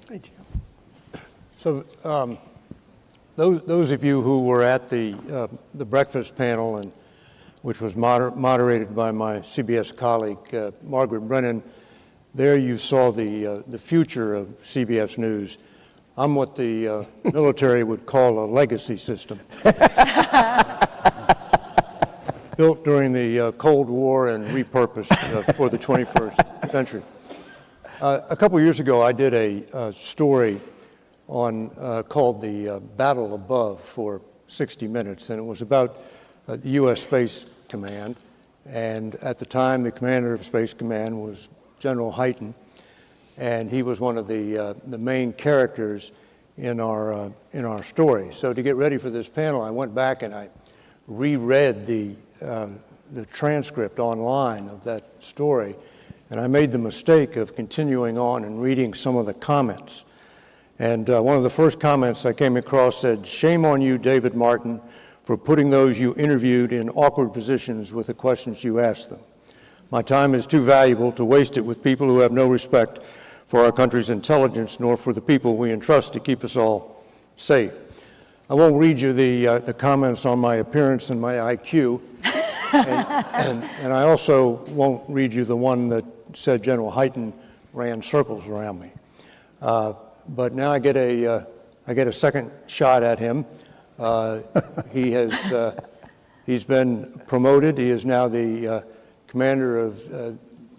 Hey, Jim. So those of you who were at the breakfast panel, and which was moderated by my CBS colleague, Margaret Brennan, there you saw the future of CBS News. I'm what the military would call a legacy system. Built during the Cold War and repurposed for the 21st century. A couple years ago, I did a story on called the Battle Above for 60 Minutes, and it was about the U.S. Space Command. And at the time, the commander of Space Command was General Hyten, and he was one of the main characters in our story. So to get ready for this panel, I went back and I reread the transcript online of that story, and I made the mistake of continuing on and reading some of the comments. And one of the first comments I came across said, "Shame on you, David Martin, for putting those you interviewed in awkward positions with the questions you asked them. My time is too valuable to waste it with people who have no respect for our country's intelligence, nor for the people we entrust to keep us all safe." I won't read you the comments on my appearance and my IQ, and I also won't read you the one that said General Hyten ran circles around me. But now I get a second shot at him. He's been promoted. He is now the commander of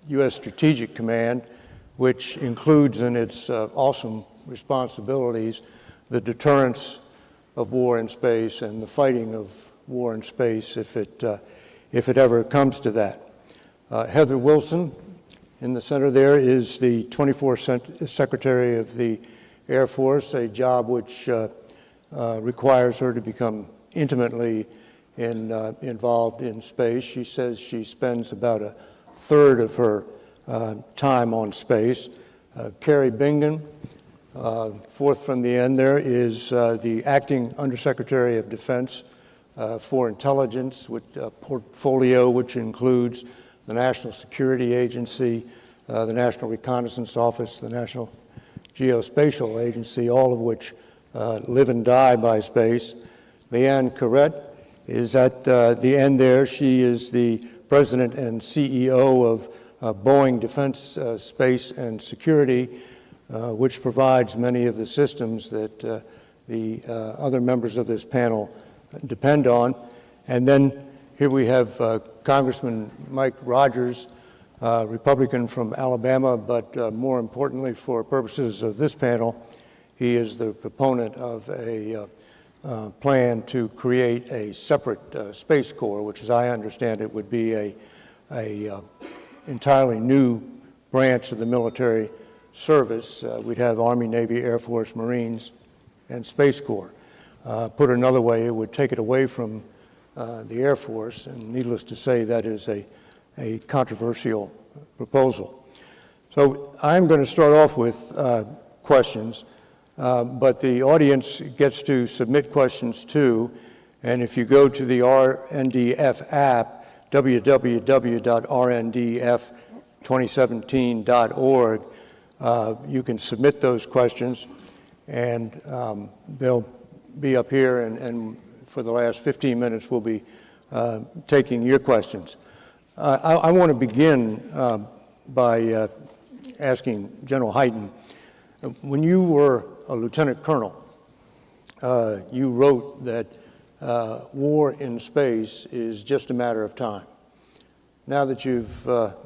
U.S. Strategic Command, which includes in its awesome responsibilities the deterrence of war in space and the fighting of war in space if it ever comes to that. Heather Wilson in the center there is the 24th Secretary of the Air Force, a job which requires her to become intimately involved in space. She says she spends about a third of her time on space. Carrie Bingen, fourth from the end there, is the Acting Undersecretary of Defense for Intelligence, with a portfolio which includes the National Security Agency, the National Reconnaissance Office, the National Geospatial Agency, all of which live and die by space. Leanne Corrett is at the end there. She is the President and CEO of Boeing Defense, Space and Security, which provides many of the systems that the other members of this panel depend on. And then here we have Congressman Mike Rogers, Republican from Alabama, but more importantly for purposes of this panel, he is the proponent of a plan to create a separate Space Corps, which as I understand it would be a entirely new branch of the military service. We'd have Army, Navy, Air Force, Marines, and Space Corps. Put another way, it would take it away from the Air Force, and needless to say, that is a controversial proposal. So I'm going to start off with questions, but the audience gets to submit questions too, and if you go to the RNDF app, www.rndf2017.org, you can submit those questions, and they'll be up here, and for the last 15 minutes we'll be taking your questions. I want to begin by asking General Hyten, when you were a lieutenant colonel, you wrote that war in space is just a matter of time. Now that you've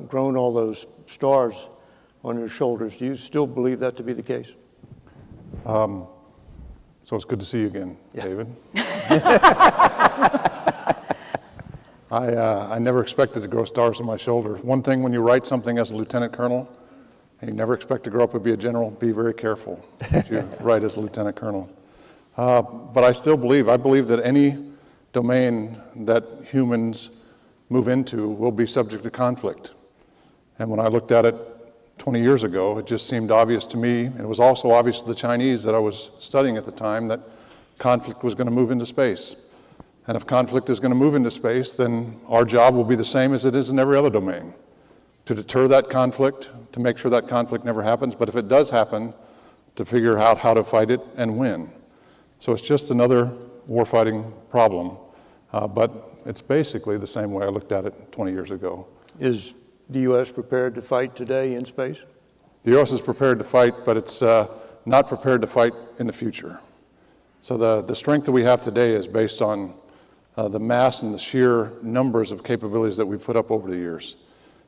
grown all those stars on your shoulders, do you still believe that to be the case? So it's good to see you again, yeah. David. I never expected to grow stars on my shoulder. One thing when you write something as a lieutenant colonel, and you never expect to grow up and be a general, be very careful what you write as a lieutenant colonel. But I still believe, I believe that any domain that humans move into will be subject to conflict. And when I looked at it 20 years ago, it just seemed obvious to me, and it was also obvious to the Chinese that I was studying at the time, that conflict was going to move into space. And if conflict is going to move into space, then our job will be the same as it is in every other domain, to deter that conflict, to make sure that conflict never happens, but if it does happen, to figure out how to fight it and win. So it's just another warfighting problem, but it's basically the same way I looked at it 20 years ago. Is the U.S. prepared to fight today in space? The U.S. is prepared to fight, but it's not prepared to fight in the future. So the strength that we have today is based on the mass and the sheer numbers of capabilities that we've put up over the years.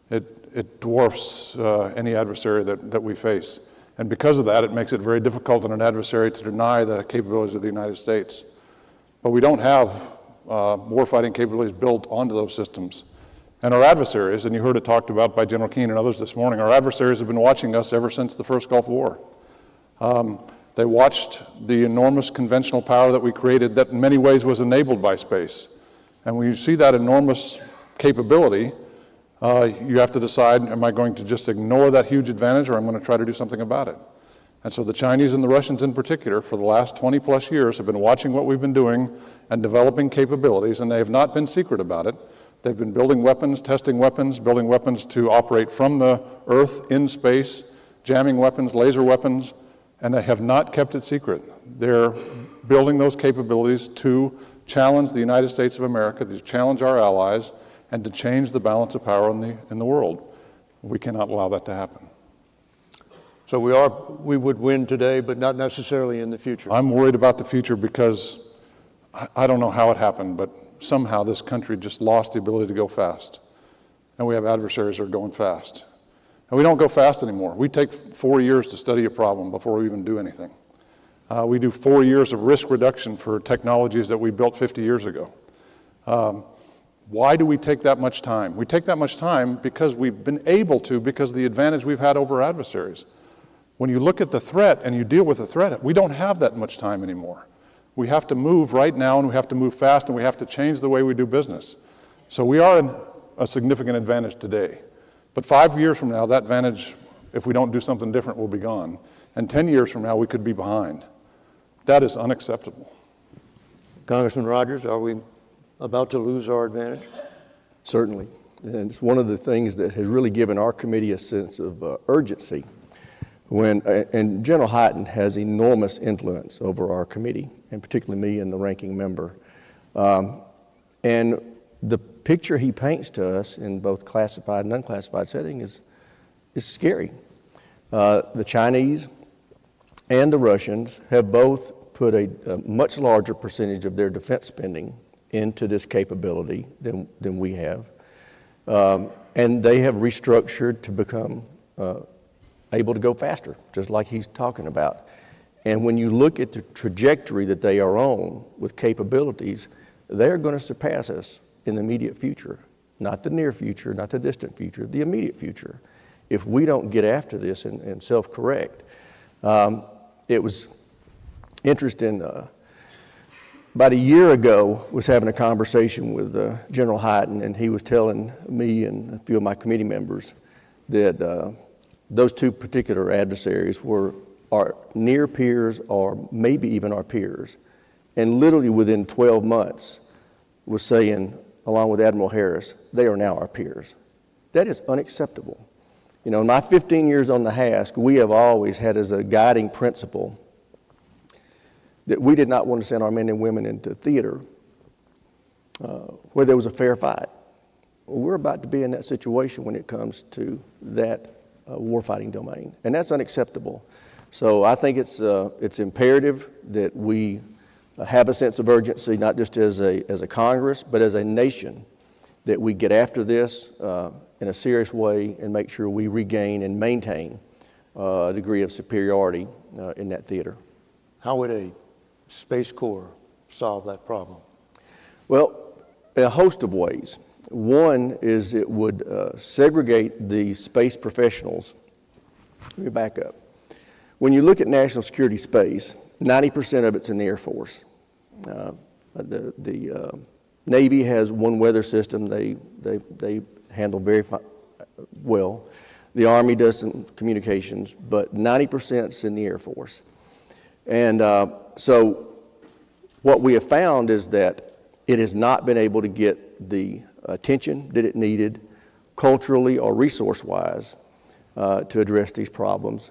It dwarfs any adversary that we face. And because of that, it makes it very difficult on an adversary to deny the capabilities of the United States. But we don't have warfighting capabilities built onto those systems. And our adversaries, and you heard it talked about by General Keane and others this morning, our adversaries have been watching us ever since the first Gulf War. They watched the enormous conventional power that we created that in many ways was enabled by space. And when you see that enormous capability, you have to decide, am I going to just ignore that huge advantage, or I'm going to try to do something about it? And so the Chinese and the Russians in particular, for the last 20 plus years, have been watching what we've been doing and developing capabilities, and they have not been secret about it. They've been building weapons, testing weapons, building weapons to operate from the Earth in space, jamming weapons, laser weapons, and they have not kept it secret. They're building those capabilities to challenge the United States of America, to challenge our allies, and to change the balance of power in the world. We cannot allow that to happen. So we would win today, but not necessarily in the future. I'm worried about the future because I don't know how it happened, but somehow this country just lost the ability to go fast. And we have adversaries that are going fast. And we don't go fast anymore. We take 4 years to study a problem before we even do anything. We do 4 years of risk reduction for technologies that we built 50 years ago. Why do we take that much time? We take that much time because we've been able to, because of the advantage we've had over adversaries. When you look at the threat and you deal with the threat, we don't have that much time anymore. We have to move right now, and we have to move fast, and we have to change the way we do business. So we are in a significant advantage today. But 5 years from now, that advantage, if we don't do something different, will be gone. And 10 years from now, we could be behind. That is unacceptable. Congressman Rogers, are we about to lose our advantage? Certainly. And it's one of the things that has really given our committee a sense of urgency. And General Hyten has enormous influence over our committee, and particularly me and the ranking member. And the picture he paints to us in both classified and unclassified setting is scary. The Chinese and the Russians have both put a much larger percentage of their defense spending into this capability than we have. And they have restructured to become able to go faster, just like he's talking about. And when you look at the trajectory that they are on with capabilities, they're going to surpass us in the immediate future. Not the near future, not the distant future, the immediate future. If we don't get after this and self-correct. It was interesting, about a year ago, was having a conversation with General Hyten, and he was telling me and a few of my committee members that those two particular adversaries were our near peers or maybe even our peers. And literally within 12 months was saying, along with Admiral Harris, they are now our peers. That is unacceptable. You know, in my 15 years on the HASC, we have always had as a guiding principle that we did not want to send our men and women into theater where there was a fair fight. Well, we're about to be in that situation when it comes to that warfighting domain, and that's unacceptable. So I think it's imperative that we have a sense of urgency, not just as a Congress, but as a nation, that we get after this in a serious way and make sure we regain and maintain a degree of superiority in that theater. How would a Space Corps solve that problem? Well, in a host of ways. One is it would segregate the space professionals. Let me back up. When you look at national security space, 90% of it's in the Air Force. The Navy has one weather system they handle very well. The Army does some communications, but 90% is in the Air Force. And so what we have found is that it has not been able to get the attention that it needed culturally or resource-wise to address these problems.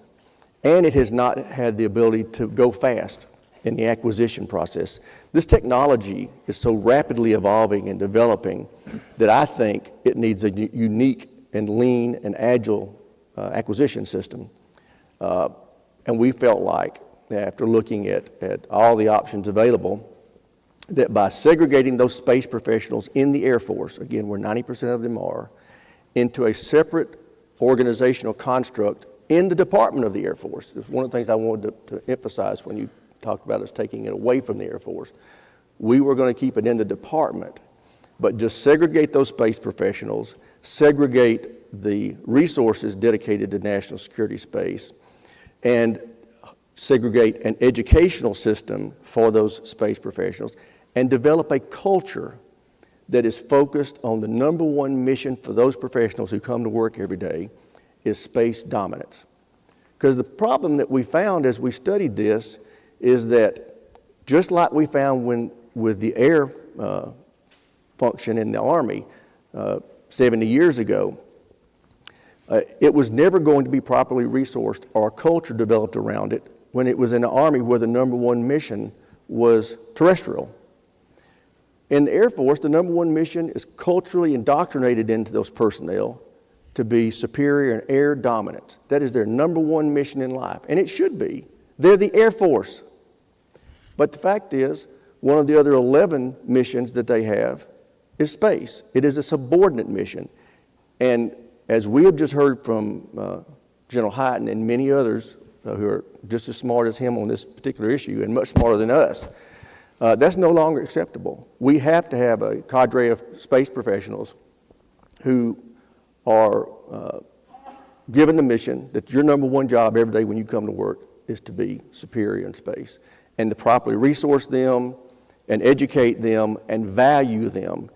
and it has not had the ability to go fast in the acquisition process. This technology is so rapidly evolving and developing that I think it needs a unique and lean and agile acquisition system. And we felt like, after looking at all the options available, that by segregating those space professionals in the Air Force, again, where 90% of them are, into a separate organizational construct in the Department of the Air Force. It's one of the things I wanted to emphasize when you talked about us taking it away from the Air Force. We were going to keep it in the department, but just segregate those space professionals, segregate the resources dedicated to national security space, and segregate an educational system for those space professionals, and develop a culture that is focused on the number one mission for those professionals who come to work every day is space dominance. Because the problem that we found as we studied this is that just like we found with the air function in the Army 70 years ago, it was never going to be properly resourced or a culture developed around it when it was in the Army where the number one mission was terrestrial. In the Air Force, the number one mission is culturally indoctrinated into those personnel to be superior in air dominance. That is their number one mission in life, and it should be. They're the Air Force. But the fact is, one of the other 11 missions that they have is space. It is a subordinate mission. And as we have just heard from General Hyten and many others who are just as smart as him on this particular issue and much smarter than us, that's no longer acceptable. We have to have a cadre of space professionals who are given the mission that your number one job every day when you come to work is to be superior in space, and to properly resource them and educate them and value them.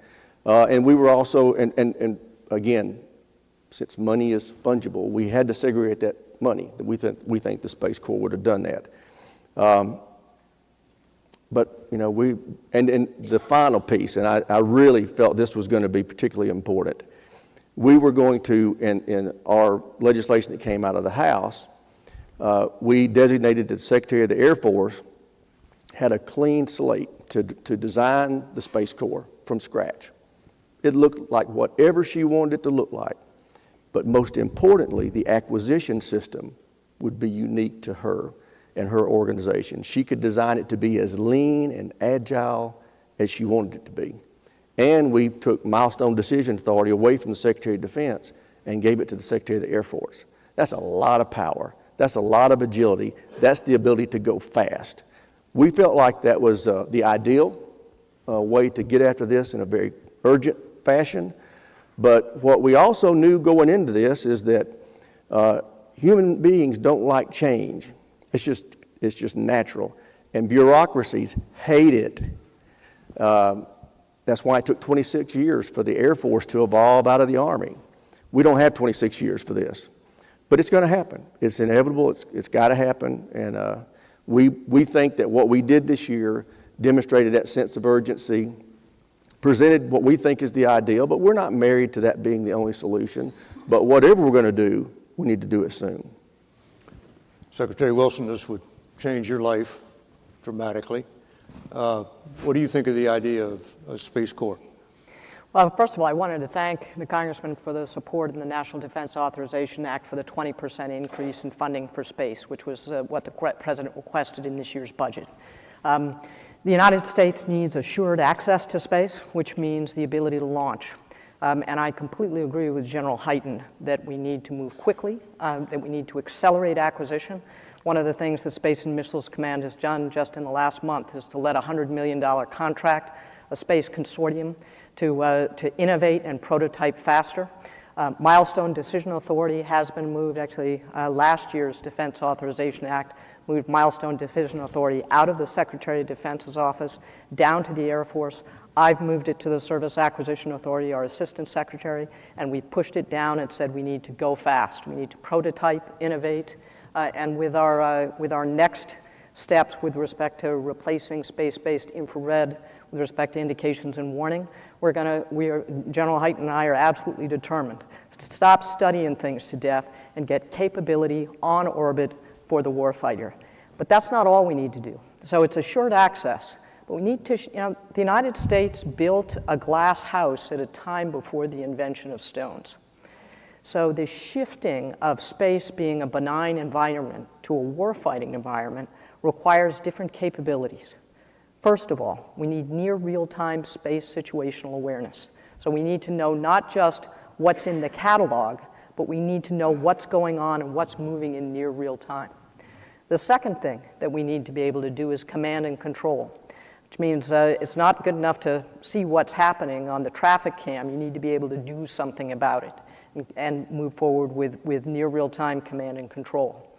And we were also, and again, since money is fungible, we had to segregate that money. We think the Space Corps would have done that. But, you know, and the final piece, and I really felt this was going to be particularly important. We were going to, in our legislation that came out of the House, we designated that the Secretary of the Air Force had a clean slate to design the Space Corps from scratch. It looked like whatever she wanted it to look like. But most importantly, the acquisition system would be unique to her and her organization. She could design it to be as lean and agile as she wanted it to be. And we took milestone decision authority away from the Secretary of Defense and gave it to the Secretary of the Air Force. That's a lot of power. That's a lot of agility. That's the ability to go fast. We felt like that was the ideal way to get after this in a very urgent fashion. But what we also knew going into this is that human beings don't like change. It's just natural. And bureaucracies hate it. That's why it took 26 years for the Air Force to evolve out of the Army. We don't have 26 years for this. But it's going to happen. It's inevitable. It's got to happen. And we think that what we did this year demonstrated that sense of urgency, presented what we think is the ideal, but we're not married to that being the only solution. But whatever we're going to do, we need to do it soon. Secretary Wilson, this would change your life dramatically. What do you think of the idea of a Space Corps? Well, first of all, I wanted to thank the Congressman for the support in the National Defense Authorization Act for the 20% increase in funding for space, which was what the President requested in this year's budget. The United States needs assured access to space, which means the ability to launch. And I completely agree with General Hyten that we need to move quickly, that we need to accelerate acquisition. One of the things the Space and Missiles Command has done just in the last month is to let a $100 million contract, a space consortium, to innovate and prototype faster. Milestone Decision Authority has been moved. Actually, last year's Defense Authorization Act moved Milestone Decision Authority out of the Secretary of Defense's office down to the Air Force. I've moved it to the Service Acquisition Authority, our Assistant Secretary, and we pushed it down and said we need to go fast. We need to prototype, innovate, and with our next steps with respect to replacing space-based infrared with respect to indications and warning, General Hyten and I are absolutely determined to stop studying things to death and get capability on orbit for the warfighter. But that's not all we need to do. So it's assured access. But we need to, the United States built a glass house at a time before the invention of stones. So the shifting of space being a benign environment to a warfighting environment requires different capabilities. First of all, we need near real-time space situational awareness. So we need to know not just what's in the catalog, but we need to know what's going on and what's moving in near real time. The second thing that we need to be able to do is command and control, which means it's not good enough to see what's happening on the traffic cam. You need to be able to do something about it and move forward with near real-time command and control.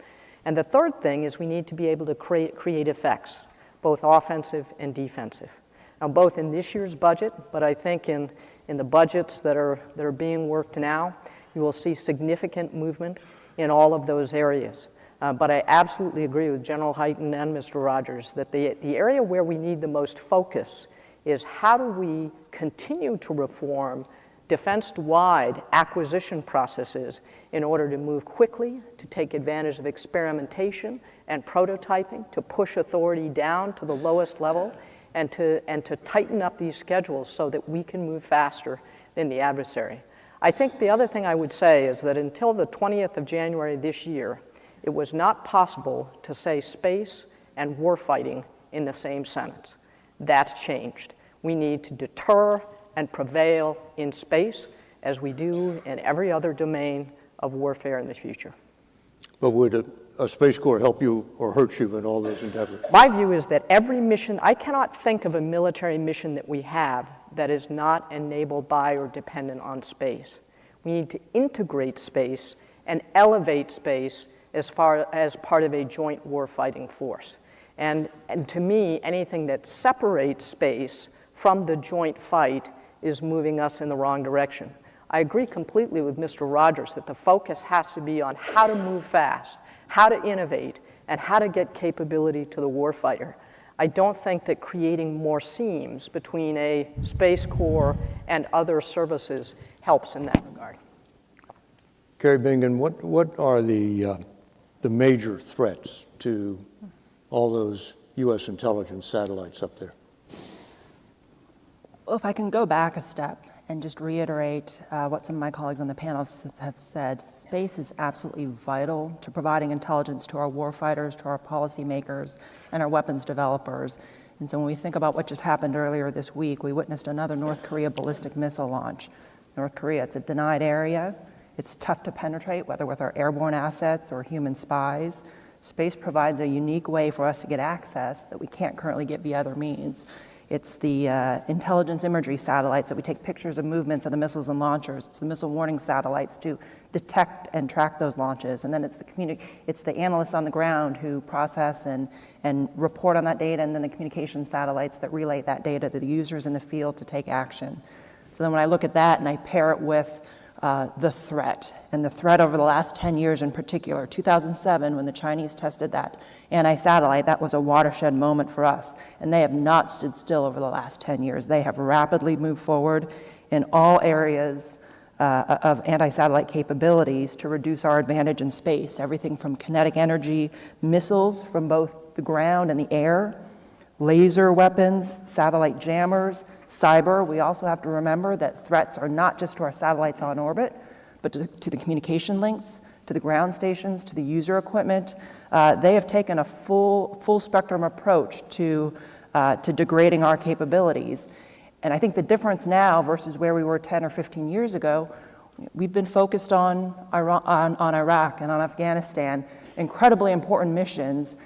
And the third thing is we need to be able to create effects, both offensive and defensive. Now, both in this year's budget, but I think in the budgets that are being worked now, you will see significant movement in all of those areas. But I absolutely agree with General Hyten and Mr. Rogers that the area where we need the most focus is how do we continue to reform defense-wide acquisition processes in order to move quickly, to take advantage of experimentation and prototyping, to push authority down to the lowest level, and to tighten up these schedules so that we can move faster than the adversary. I think the other thing I would say is that until the 20th of January this year, it was not possible to say space and warfighting in the same sentence. That's changed. We need to deter and prevail in space as we do in every other domain of warfare in the future. But would a Space Corps help you or hurt you in all those endeavors? My view is that every mission, I cannot think of a military mission that we have that is not enabled by or dependent on space. We need to integrate space and elevate space as far as part of a joint warfighting force. And to me, anything that separates space from the joint fight is moving us in the wrong direction. I agree completely with Mr. Rogers that the focus has to be on how to move fast, how to innovate, and how to get capability to the warfighter. I don't think that creating more seams between a Space Corps and other services helps in that regard. Carrie Bingen, what are the major threats to all those U.S. intelligence satellites up there? Well, if I can go back a step and just reiterate what some of my colleagues on the panel have said, space is absolutely vital to providing intelligence to our warfighters, to our policymakers, and our weapons developers. And so when we think about what just happened earlier this week, we witnessed another North Korea ballistic missile launch. North Korea, it's a denied area. It's tough to penetrate, whether with our airborne assets or human spies. Space provides a unique way for us to get access that we can't currently get via other means. It's the intelligence imagery satellites that we take pictures of movements of the missiles and launchers. It's the missile warning satellites to detect and track those launches. And then it's the analysts on the ground who process and report on that data, and then the communication satellites that relay that data to the users in the field to take action. So then when I look at that and I pair it with the threat, and the threat over the last 10 years in particular, 2007 when the Chinese tested that anti-satellite, that was a watershed moment for us. And they have not stood still over the last 10 years. They have rapidly moved forward in all areas of anti-satellite capabilities to reduce our advantage in space, everything from kinetic energy missiles from both the ground and the air, laser weapons, satellite jammers, cyber. We also have to remember that threats are not just to our satellites on orbit, but to the communication links, to the ground stations, to the user equipment. They have taken a full spectrum approach to degrading our capabilities. And I think the difference now versus where we were 10 or 15 years ago, we've been focused on Iraq and on Afghanistan, incredibly important missions.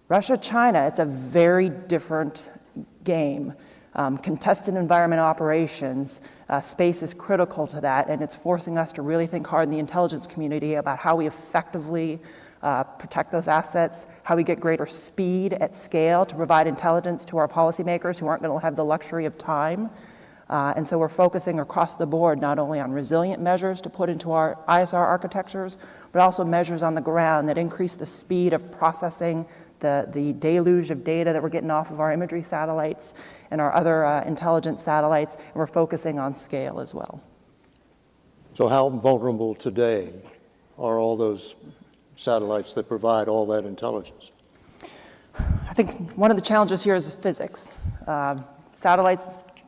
Russia, China, it's a very different game. Contested environment operations, space is critical to that, and it's forcing us to really think hard in the intelligence community about how we effectively protect those assets, how we get greater speed at scale to provide intelligence to our policymakers who aren't going to have the luxury of time. And so we're focusing across the board not only on resilient measures to put into our ISR architectures, but also measures on the ground that increase the speed of processing the deluge of data that we're getting off of our imagery satellites and our other intelligence satellites, and we're focusing on scale as well. So how vulnerable today are all those satellites that provide all that intelligence? I think one of the challenges here is physics. Satellites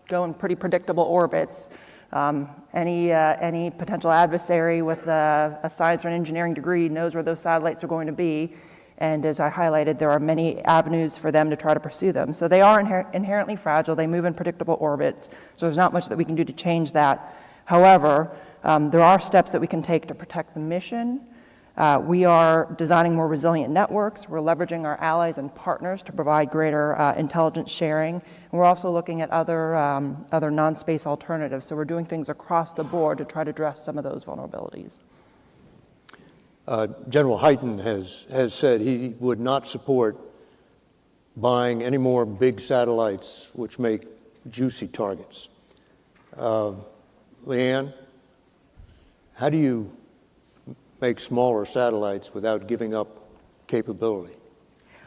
go in pretty predictable orbits. Any potential adversary with a science or an engineering degree knows where those satellites are going to be. And as I highlighted, there are many avenues for them to try to pursue them. So they are inherently fragile. They move in predictable orbits. So there's not much that we can do to change that. However, there are steps that we can take to protect the mission. We are designing more resilient networks. We're leveraging our allies and partners to provide greater intelligence sharing. And we're also looking at other non-space alternatives. So we're doing things across the board to try to address some of those vulnerabilities. General Hyten has said he would not support buying any more big satellites which make juicy targets. Leanne, how do you make smaller satellites without giving up capability?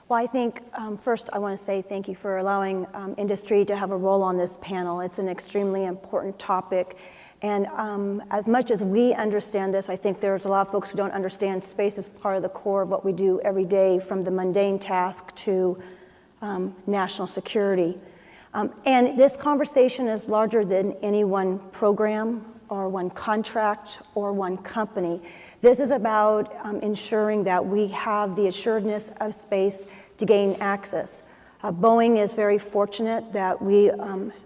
Well, I think first I want to say thank you for allowing industry to have a role on this panel. It's an extremely important topic. And as much as we understand this, I think there's a lot of folks who don't understand space is part of the core of what we do every day, from the mundane task to national security. And this conversation is larger than any one program or one contract or one company. This is about ensuring that we have the assuredness of space to gain access. Boeing is very fortunate that we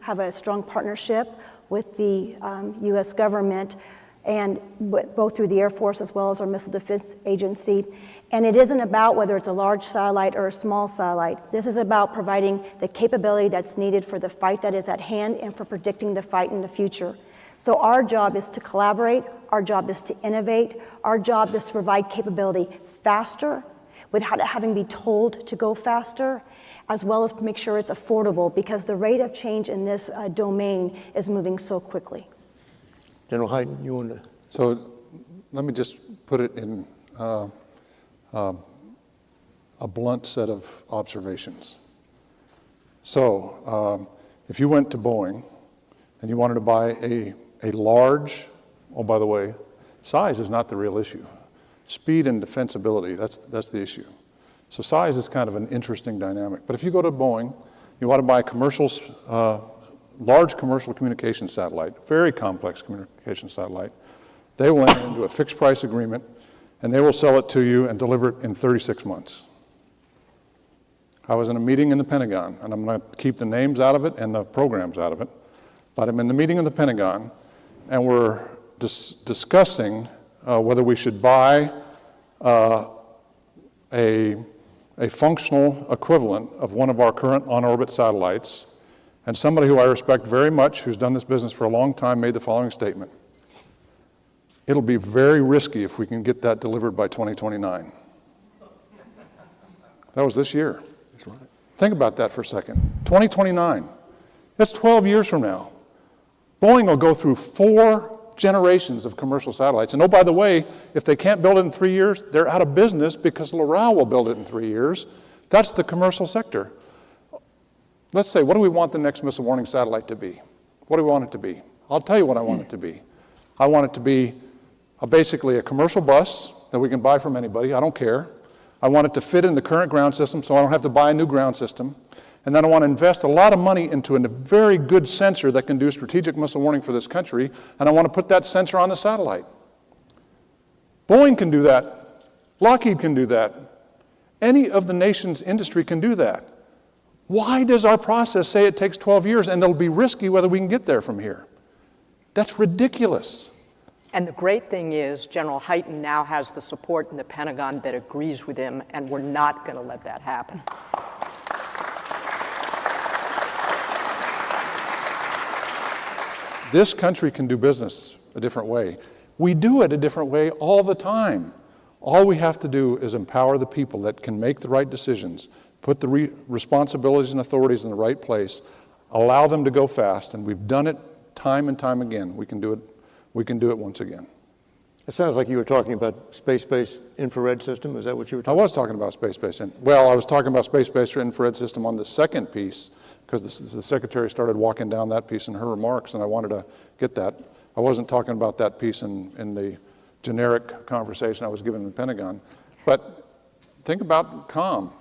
have a strong partnership with the U.S. government, and both through the Air Force as well as our Missile Defense Agency. And it isn't about whether it's a large satellite or a small satellite. This is about providing the capability that's needed for the fight that is at hand and for predicting the fight in the future. So our job is to collaborate, our job is to innovate, our job is to provide capability faster without having to be told to go faster, as well as make sure it's affordable, because the rate of change in this domain is moving so quickly. General Hyten, you want to? So let me just put it in a blunt set of observations. So if you went to Boeing and you wanted to buy a large, oh, by the way, size is not the real issue. Speed and defensibility, that's the issue. So size is kind of an interesting dynamic. But if you go to Boeing, you want to buy a large commercial communication satellite, very complex communication satellite, they will enter into a fixed price agreement, and they will sell it to you and deliver it in 36 months. I was in a meeting in the Pentagon, and I'm going to keep the names out of it and the programs out of it, but I'm in the meeting in the Pentagon, and we're discussing whether we should buy a functional equivalent of one of our current on-orbit satellites. And somebody who I respect very much, who's done this business for a long time, made the following statement: it'll be very risky if we can get that delivered by 2029. That was this year. That's right. Think about that for a second. 2029. That's 12 years from now. Boeing will go through 4 generations of commercial satellites. And oh, by the way, if they can't build it in 3 years, they're out of business, because Loral will build it in 3 years. That's the commercial sector. Let's say, what do we want the next missile warning satellite to be? What do we want it to be? I'll tell you what I want it to be. I want it to be basically a commercial bus that we can buy from anybody. I don't care. I want it to fit in the current ground system so I don't have to buy a new ground system. And then I want to invest a lot of money into a very good sensor that can do strategic missile warning for this country, and I want to put that sensor on the satellite. Boeing can do that. Lockheed can do that. Any of the nation's industry can do that. Why does our process say it takes 12 years and it'll be risky whether we can get there from here? That's ridiculous. And the great thing is General Hyten now has the support in the Pentagon that agrees with him, and we're not going to let that happen. This country can do business a different way. We do it a different way all the time. All we have to do is empower the people that can make the right decisions, put the responsibilities and authorities in the right place, allow them to go fast, and we've done it time and time again. We can do it once again. It sounds like you were talking about space-based infrared system. Is that what you were talking about? I was talking about space-based. Well, I was talking about space-based infrared system on the second piece, because the Secretary started walking down that piece in her remarks, and I wanted to get that. I wasn't talking about that piece in the generic conversation I was giving in the Pentagon. But think about comm.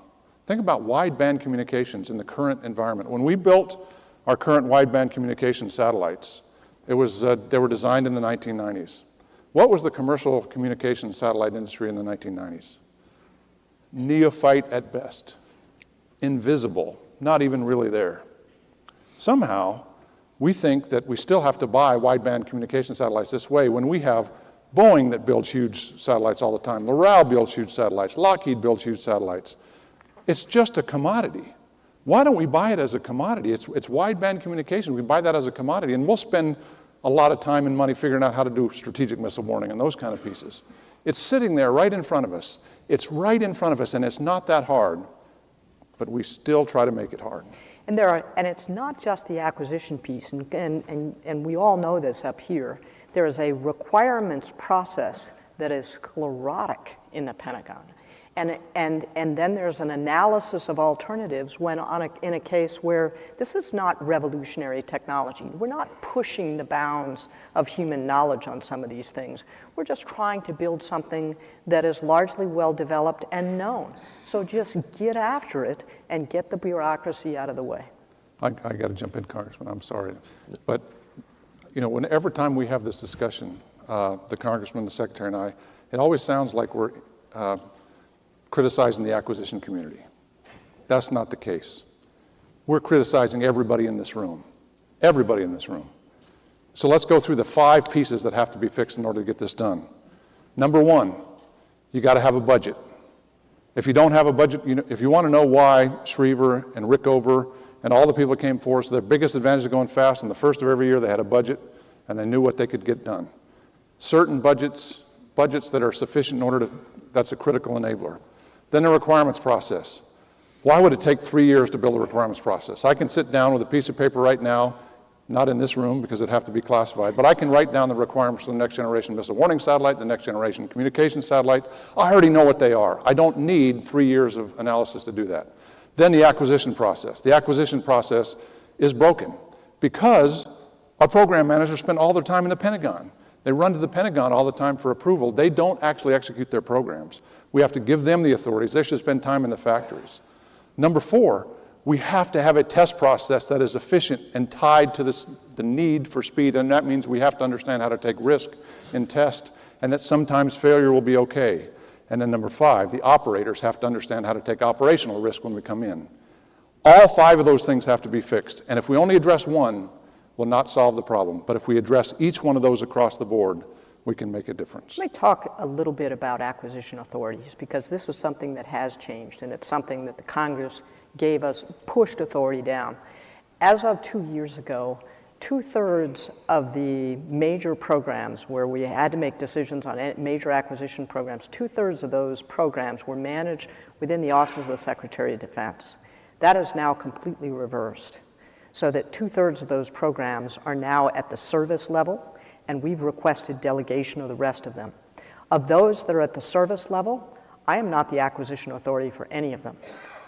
Think about wideband communications in the current environment. When we built our current wideband communication satellites, they were designed in the 1990s. What was the commercial communication satellite industry in the 1990s? Neophyte at best, invisible, not even really there. Somehow, we think that we still have to buy wideband communication satellites this way when we have Boeing that builds huge satellites all the time, Loral builds huge satellites, Lockheed builds huge satellites. It's just a commodity. Why don't we buy it as a commodity? It's wideband communication. We buy that as a commodity, and we'll spend a lot of time and money figuring out how to do strategic missile warning and those kind of pieces. It's sitting there right in front of us. It's right in front of us, and it's not that hard, but we still try to make it hard. And it's not just the acquisition piece, and we all know this up here. There is a requirements process that is sclerotic in the Pentagon. And then there's an analysis of alternatives when in a case where this is not revolutionary technology. We're not pushing the bounds of human knowledge on some of these things. We're just trying to build something that is largely well developed and known. So just get after it and get the bureaucracy out of the way. I got to jump in, Congressman. I'm sorry. But, whenever time we have this discussion, the Congressman, the Secretary, and I, it always sounds like we're criticizing the acquisition community. That's not the case. We're criticizing everybody in this room. Everybody in this room. So let's go through the 5 pieces that have to be fixed in order to get this done. Number 1, you got to have a budget. If you don't have a budget, if you want to know why Schriever and Rickover and all the people that came forward, so their biggest advantage of going fast, in the first of every year they had a budget and they knew what they could get done. Certain budgets that are sufficient in order to, that's a critical enabler. Then the requirements process. Why would it take 3 years to build a requirements process? I can sit down with a piece of paper right now, not in this room because it'd have to be classified, but I can write down the requirements for the next generation missile warning satellite, the next generation communication satellite. I already know what they are. I don't need 3 years of analysis to do that. Then the acquisition process. The acquisition process is broken because our program managers spend all their time in the Pentagon. They run to the Pentagon all the time for approval. They don't actually execute their programs. We have to give them the authorities. They should spend time in the factories. Number 4, we have to have a test process that is efficient and tied to the need for speed, and that means we have to understand how to take risk in test, and that sometimes failure will be okay. And then number 5, the operators have to understand how to take operational risk when we come in. All 5 of those things have to be fixed, and if we only address one, we'll not solve the problem. But if we address each one of those across the board, we can make a difference. Let me talk a little bit about acquisition authorities, because this is something that has changed, and it's something that the Congress gave us, pushed authority down. As of 2 years ago, 2/3 of the major programs where we had to make decisions on major acquisition programs, 2/3 of those programs were managed within the offices of the Secretary of Defense. That is now completely reversed, so that 2/3 of those programs are now at the service level, and we've requested delegation of the rest of them. Of those that are at the service level, I am not the acquisition authority for any of them.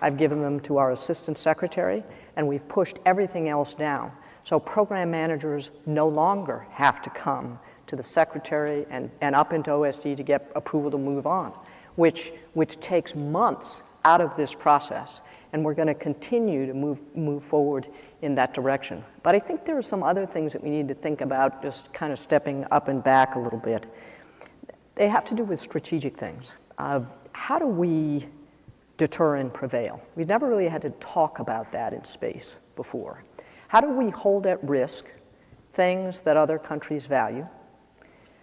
I've given them to our assistant secretary, and we've pushed everything else down. So program managers no longer have to come to the secretary and up into OSD to get approval to move on, which takes months out of this process. And we're going to continue to move forward in that direction. But I think there are some other things that we need to think about, just kind of stepping up and back a little bit. They have to do with strategic things. How do we deter and prevail? We've never really had to talk about that in space before. How do we hold at risk things that other countries value?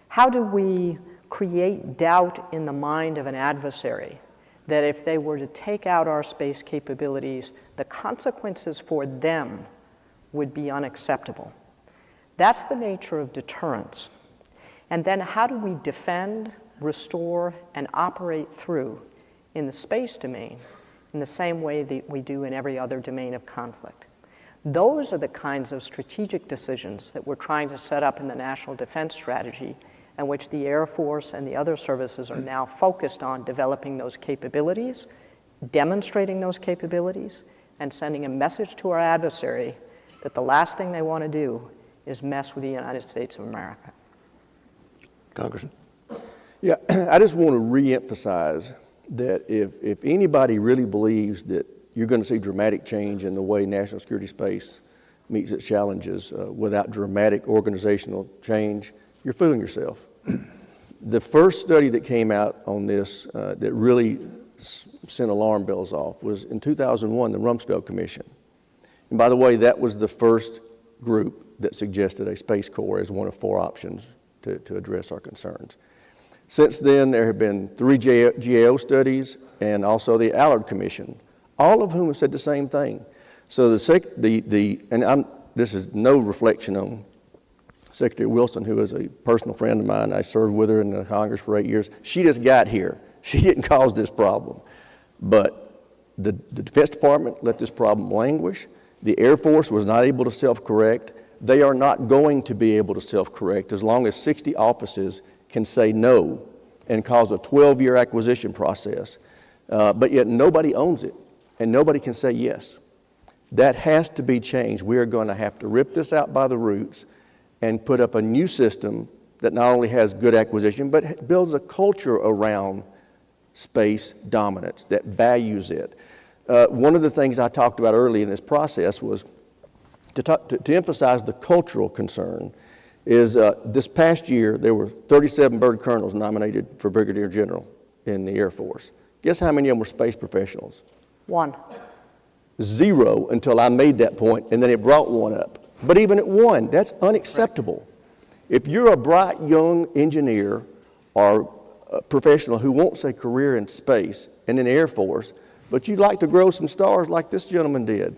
How do we create doubt in the mind of an adversary that if they were to take out our space capabilities, the consequences for them would be unacceptable? That's the nature of deterrence. And then how do we defend, restore, and operate through in the space domain in the same way that we do in every other domain of conflict? Those are the kinds of strategic decisions that we're trying to set up in the National Defense Strategy, and which the Air Force and the other services are now focused on developing those capabilities, demonstrating those capabilities, and sending a message to our adversary that the last thing they want to do is mess with the United States of America. Congressman. Yeah, I just want to reemphasize that if anybody really believes that you're going to see dramatic change in the way national security space meets its challenges without dramatic organizational change, you're fooling yourself. The first study that came out on this that really sent alarm bells off was in 2001, the Rumsfeld Commission. And by the way, that was the first group that suggested a Space Corps as one of 4 options to address our concerns. Since then, there have been 3 GAO studies and also the Allard Commission, all of whom have said the same thing. So this is no reflection on Secretary Wilson, who is a personal friend of mine. I served with her in the Congress for 8 years. She just got here. She didn't cause this problem. But the Defense Department let this problem languish. The Air Force was not able to self-correct. They are not going to be able to self-correct as long as 60 offices can say no and cause a 12-year acquisition process. But yet nobody owns it, and nobody can say yes. That has to be changed. We are going to have to rip this out by the roots and put up a new system that not only has good acquisition, but builds a culture around space dominance that values it. One of the things I talked about early in this process was to emphasize the cultural concern is this past year there were 37 bird colonels nominated for brigadier general in the Air Force. Guess how many of them were space professionals? 1. 0 until I made that point, and then it brought 1 up. But even at 1, that's unacceptable. If you're a bright young engineer or a professional who wants a career in space and in the Air Force, but you'd like to grow some stars like this gentleman did,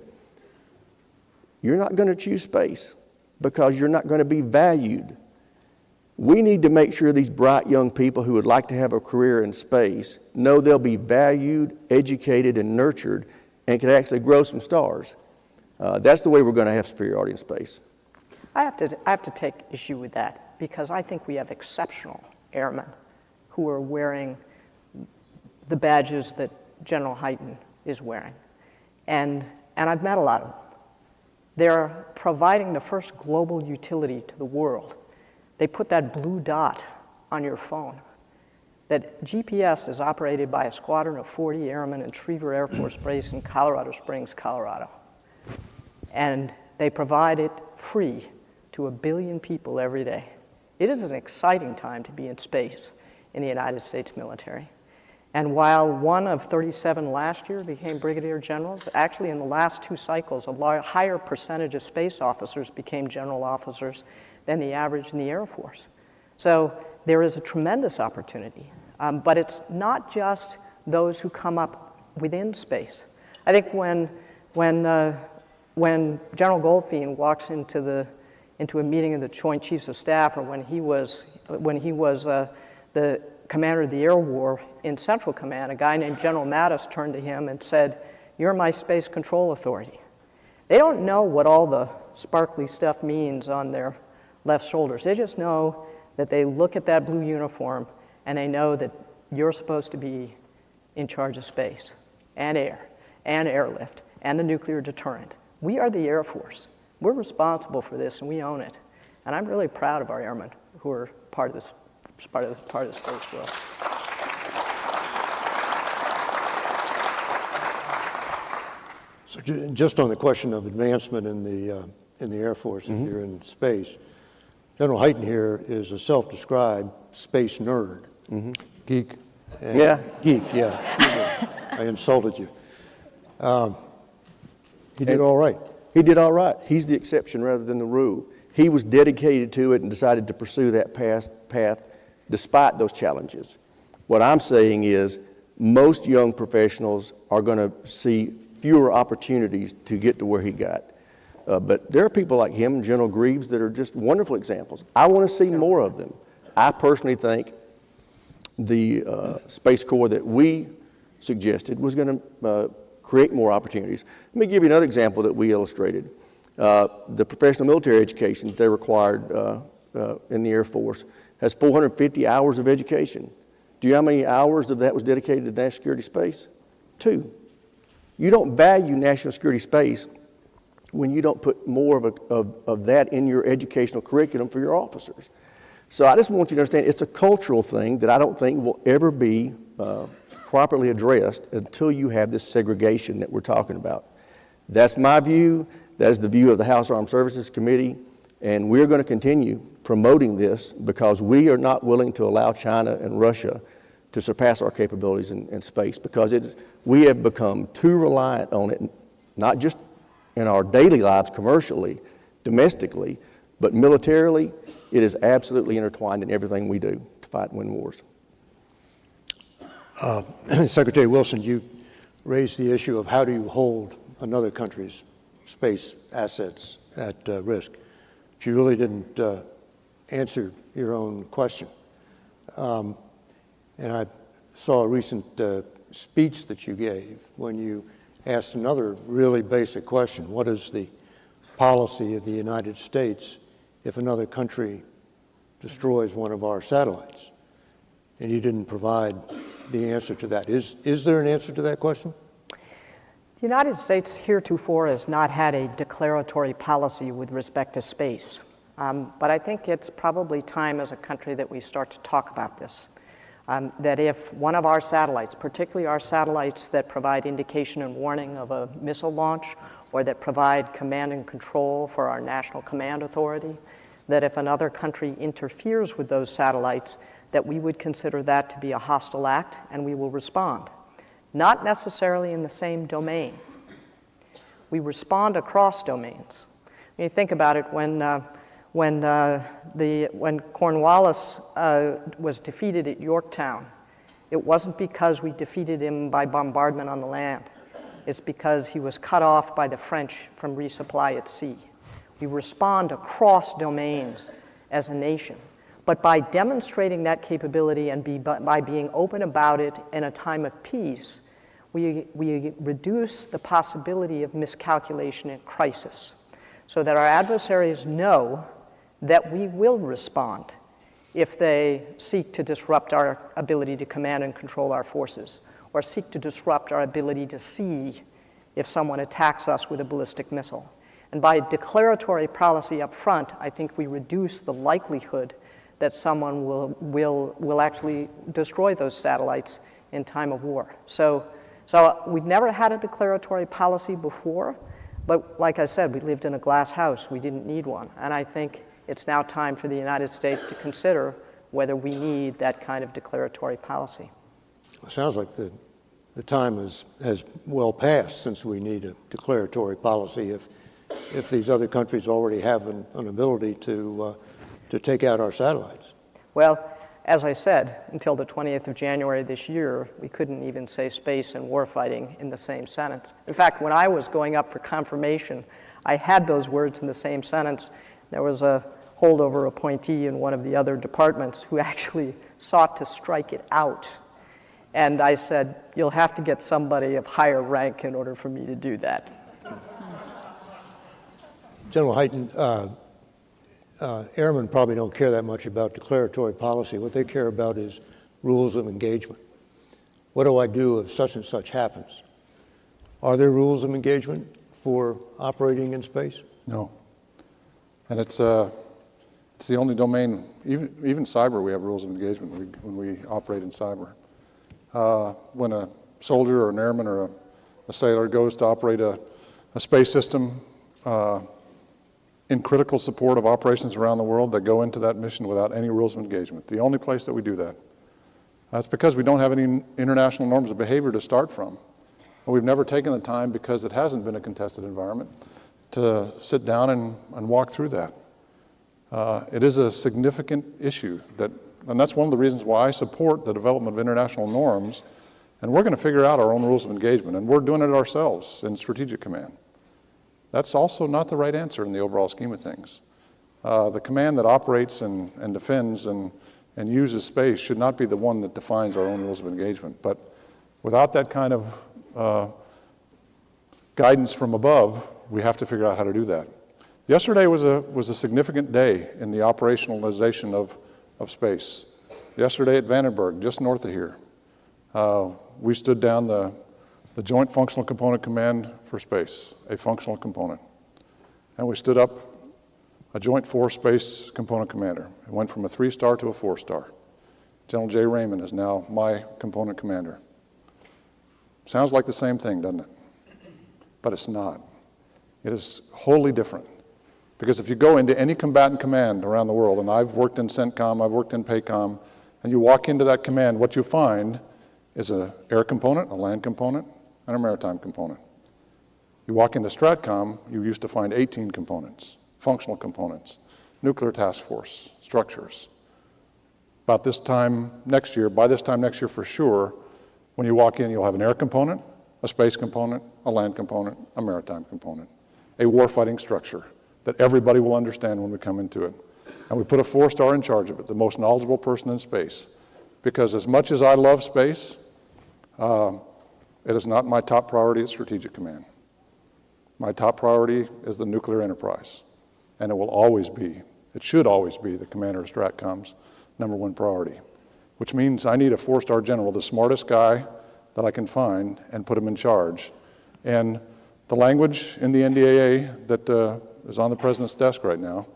you're not going to choose space because you're not going to be valued. We need to make sure these bright young people who would like to have a career in space know they'll be valued, educated, and nurtured and can actually grow some stars. That's the way we're going to have superiority in space. I have to take issue with that because I think we have exceptional airmen who are wearing the badges that General Hyten is wearing. And I've met a lot of them. They're providing the first global utility to the world. They put that blue dot on your phone. That GPS is operated by a squadron of 40 airmen in Schriever Air Force Base in Colorado Springs, Colorado. And they provide it free to 1 billion people every day. It is an exciting time to be in space in the United States military. And while 1 of 37 last year became brigadier generals, actually in the last 2 cycles, a higher percentage of space officers became general officers than the average in the Air Force. So there is a tremendous opportunity. But it's not just those who come up within space. I think when General Goldfein walks into a meeting of the Joint Chiefs of Staff, or when he was the commander of the Air War in Central Command, a guy named General Mattis turned to him and said, "You're my space control authority." They don't know what all the sparkly stuff means on their left shoulders. They just know that they look at that blue uniform and they know that you're supposed to be in charge of space and air and airlift and the nuclear deterrent. We are the Air Force. We're responsible for this and we own it. And I'm really proud of our airmen who are part of this space world. So just on the question of advancement in the Air Force, if you're in space, General Hyten here is a self-described space nerd. Geek. Geek, yeah. I insulted you. He did all right. He did all right. He's the exception rather than the rule. He was dedicated to it and decided to pursue that path despite those challenges. What I'm saying is most young professionals are going to see fewer opportunities to get to where he got. But there are people like him and General Greaves that are just wonderful examples. I want to see more of them. I personally think the Space Corps that we suggested was going to create more opportunities. Let me give you another example that we illustrated. The professional military education that they required in the Air Force has 450 hours of education. Do you know how many hours of that was dedicated to national security space? 2. You don't value national security space when you don't put more of that in your educational curriculum for your officers. So I just want you to understand it's a cultural thing that I don't think will ever be properly addressed until you have this segregation that we're talking about. That's my view. That is the view of the House Armed Services Committee, and we're going to continue promoting this because we are not willing to allow China and Russia to surpass our capabilities in space, because we have become too reliant on it, not just in our daily lives commercially, domestically, but militarily. It is absolutely intertwined in everything we do to fight and win wars. Secretary Wilson, you raised the issue of how do you hold another country's space assets at risk. But you really didn't answer your own question. And I saw a recent speech that you gave when you asked another really basic question. What is the policy of the United States if another country destroys one of our satellites? And you didn't provide the answer to that. Is there an answer to that question? The United States heretofore has not had a declaratory policy with respect to space. But I think it's probably time as a country that we start to talk about this. That if one of our satellites, particularly our satellites that provide indication and warning of a missile launch, or that provide command and control for our National Command Authority, that if another country interferes with those satellites, that we would consider that to be a hostile act and we will respond. Not necessarily in the same domain. We respond across domains. When you think about it, when Cornwallis was defeated at Yorktown, it wasn't because we defeated him by bombardment on the land. It's because he was cut off by the French from resupply at sea. We respond across domains as a nation. But by demonstrating that capability and by being open about it in a time of peace, we reduce the possibility of miscalculation and crisis, so that our adversaries know that we will respond if they seek to disrupt our ability to command and control our forces, or seek to disrupt our ability to see if someone attacks us with a ballistic missile. And by declaratory policy up front, I think we reduce the likelihood that someone will actually destroy those satellites in time of war. So we've never had a declaratory policy before, but like I said, we lived in a glass house. We didn't need one. And I think it's now time for the United States to consider whether we need that kind of declaratory policy. It sounds like the time has well passed since we need a declaratory policy if these other countries already have an ability to take out our satellites. Well, as I said, until the 20th of January this year, we couldn't even say space and warfighting in the same sentence. In fact, when I was going up for confirmation, I had those words in the same sentence. There was a holdover appointee in one of the other departments who actually sought to strike it out. And I said, you'll have to get somebody of higher rank in order for me to do that. General Hyten, airmen probably don't care that much about declaratory policy. What they care about is rules of engagement. What do I do if such and such happens? Are there rules of engagement for operating in space? No. And it's the only domain, even cyber, we have rules of engagement when we operate in cyber. When a soldier or an airman or a sailor goes to operate a space system in critical support of operations around the world that go into that mission without any rules of engagement. The only place that we do that. That's because we don't have any international norms of behavior to start from. And we've never taken the time, because it hasn't been a contested environment, to sit down and walk through that. It is a significant issue, and that's one of the reasons why I support the development of international norms, and we're going to figure out our own rules of engagement, and we're doing it ourselves in Strategic Command. That's also not the right answer in the overall scheme of things. The command that operates and defends and uses space should not be the one that defines our own rules of engagement. But without that kind of guidance from above, we have to figure out how to do that. Yesterday was a significant day in the operationalization of space. Yesterday at Vandenberg, just north of here, we stood down the Joint Functional Component Command for Space, a functional component. And we stood up a Joint Force Space Component Commander. It went from a 3-star to a 4-star. General J. Raymond is now my component commander. Sounds like the same thing, doesn't it? But it's not. It is wholly different. Because if you go into any combatant command around the world, and I've worked in CENTCOM, I've worked in PACOM, and you walk into that command, what you find is an air component, a land component, and a maritime component. You walk into Stratcom, you used to find 18 components, functional components, nuclear task force, structures. By this time next year for sure, when you walk in, you'll have an air component, a space component, a land component, a maritime component, a warfighting structure that everybody will understand when we come into it. And we put a 4-star in charge of it, the most knowledgeable person in space. Because as much as I love space, it is not my top priority at Strategic Command. My top priority is the nuclear enterprise. And it will always be, it should always be, the commander of Stratcom's #1 priority. Which means I need a 4-star general, the smartest guy that I can find, and put him in charge. And the language in the NDAA that is on the President's desk right now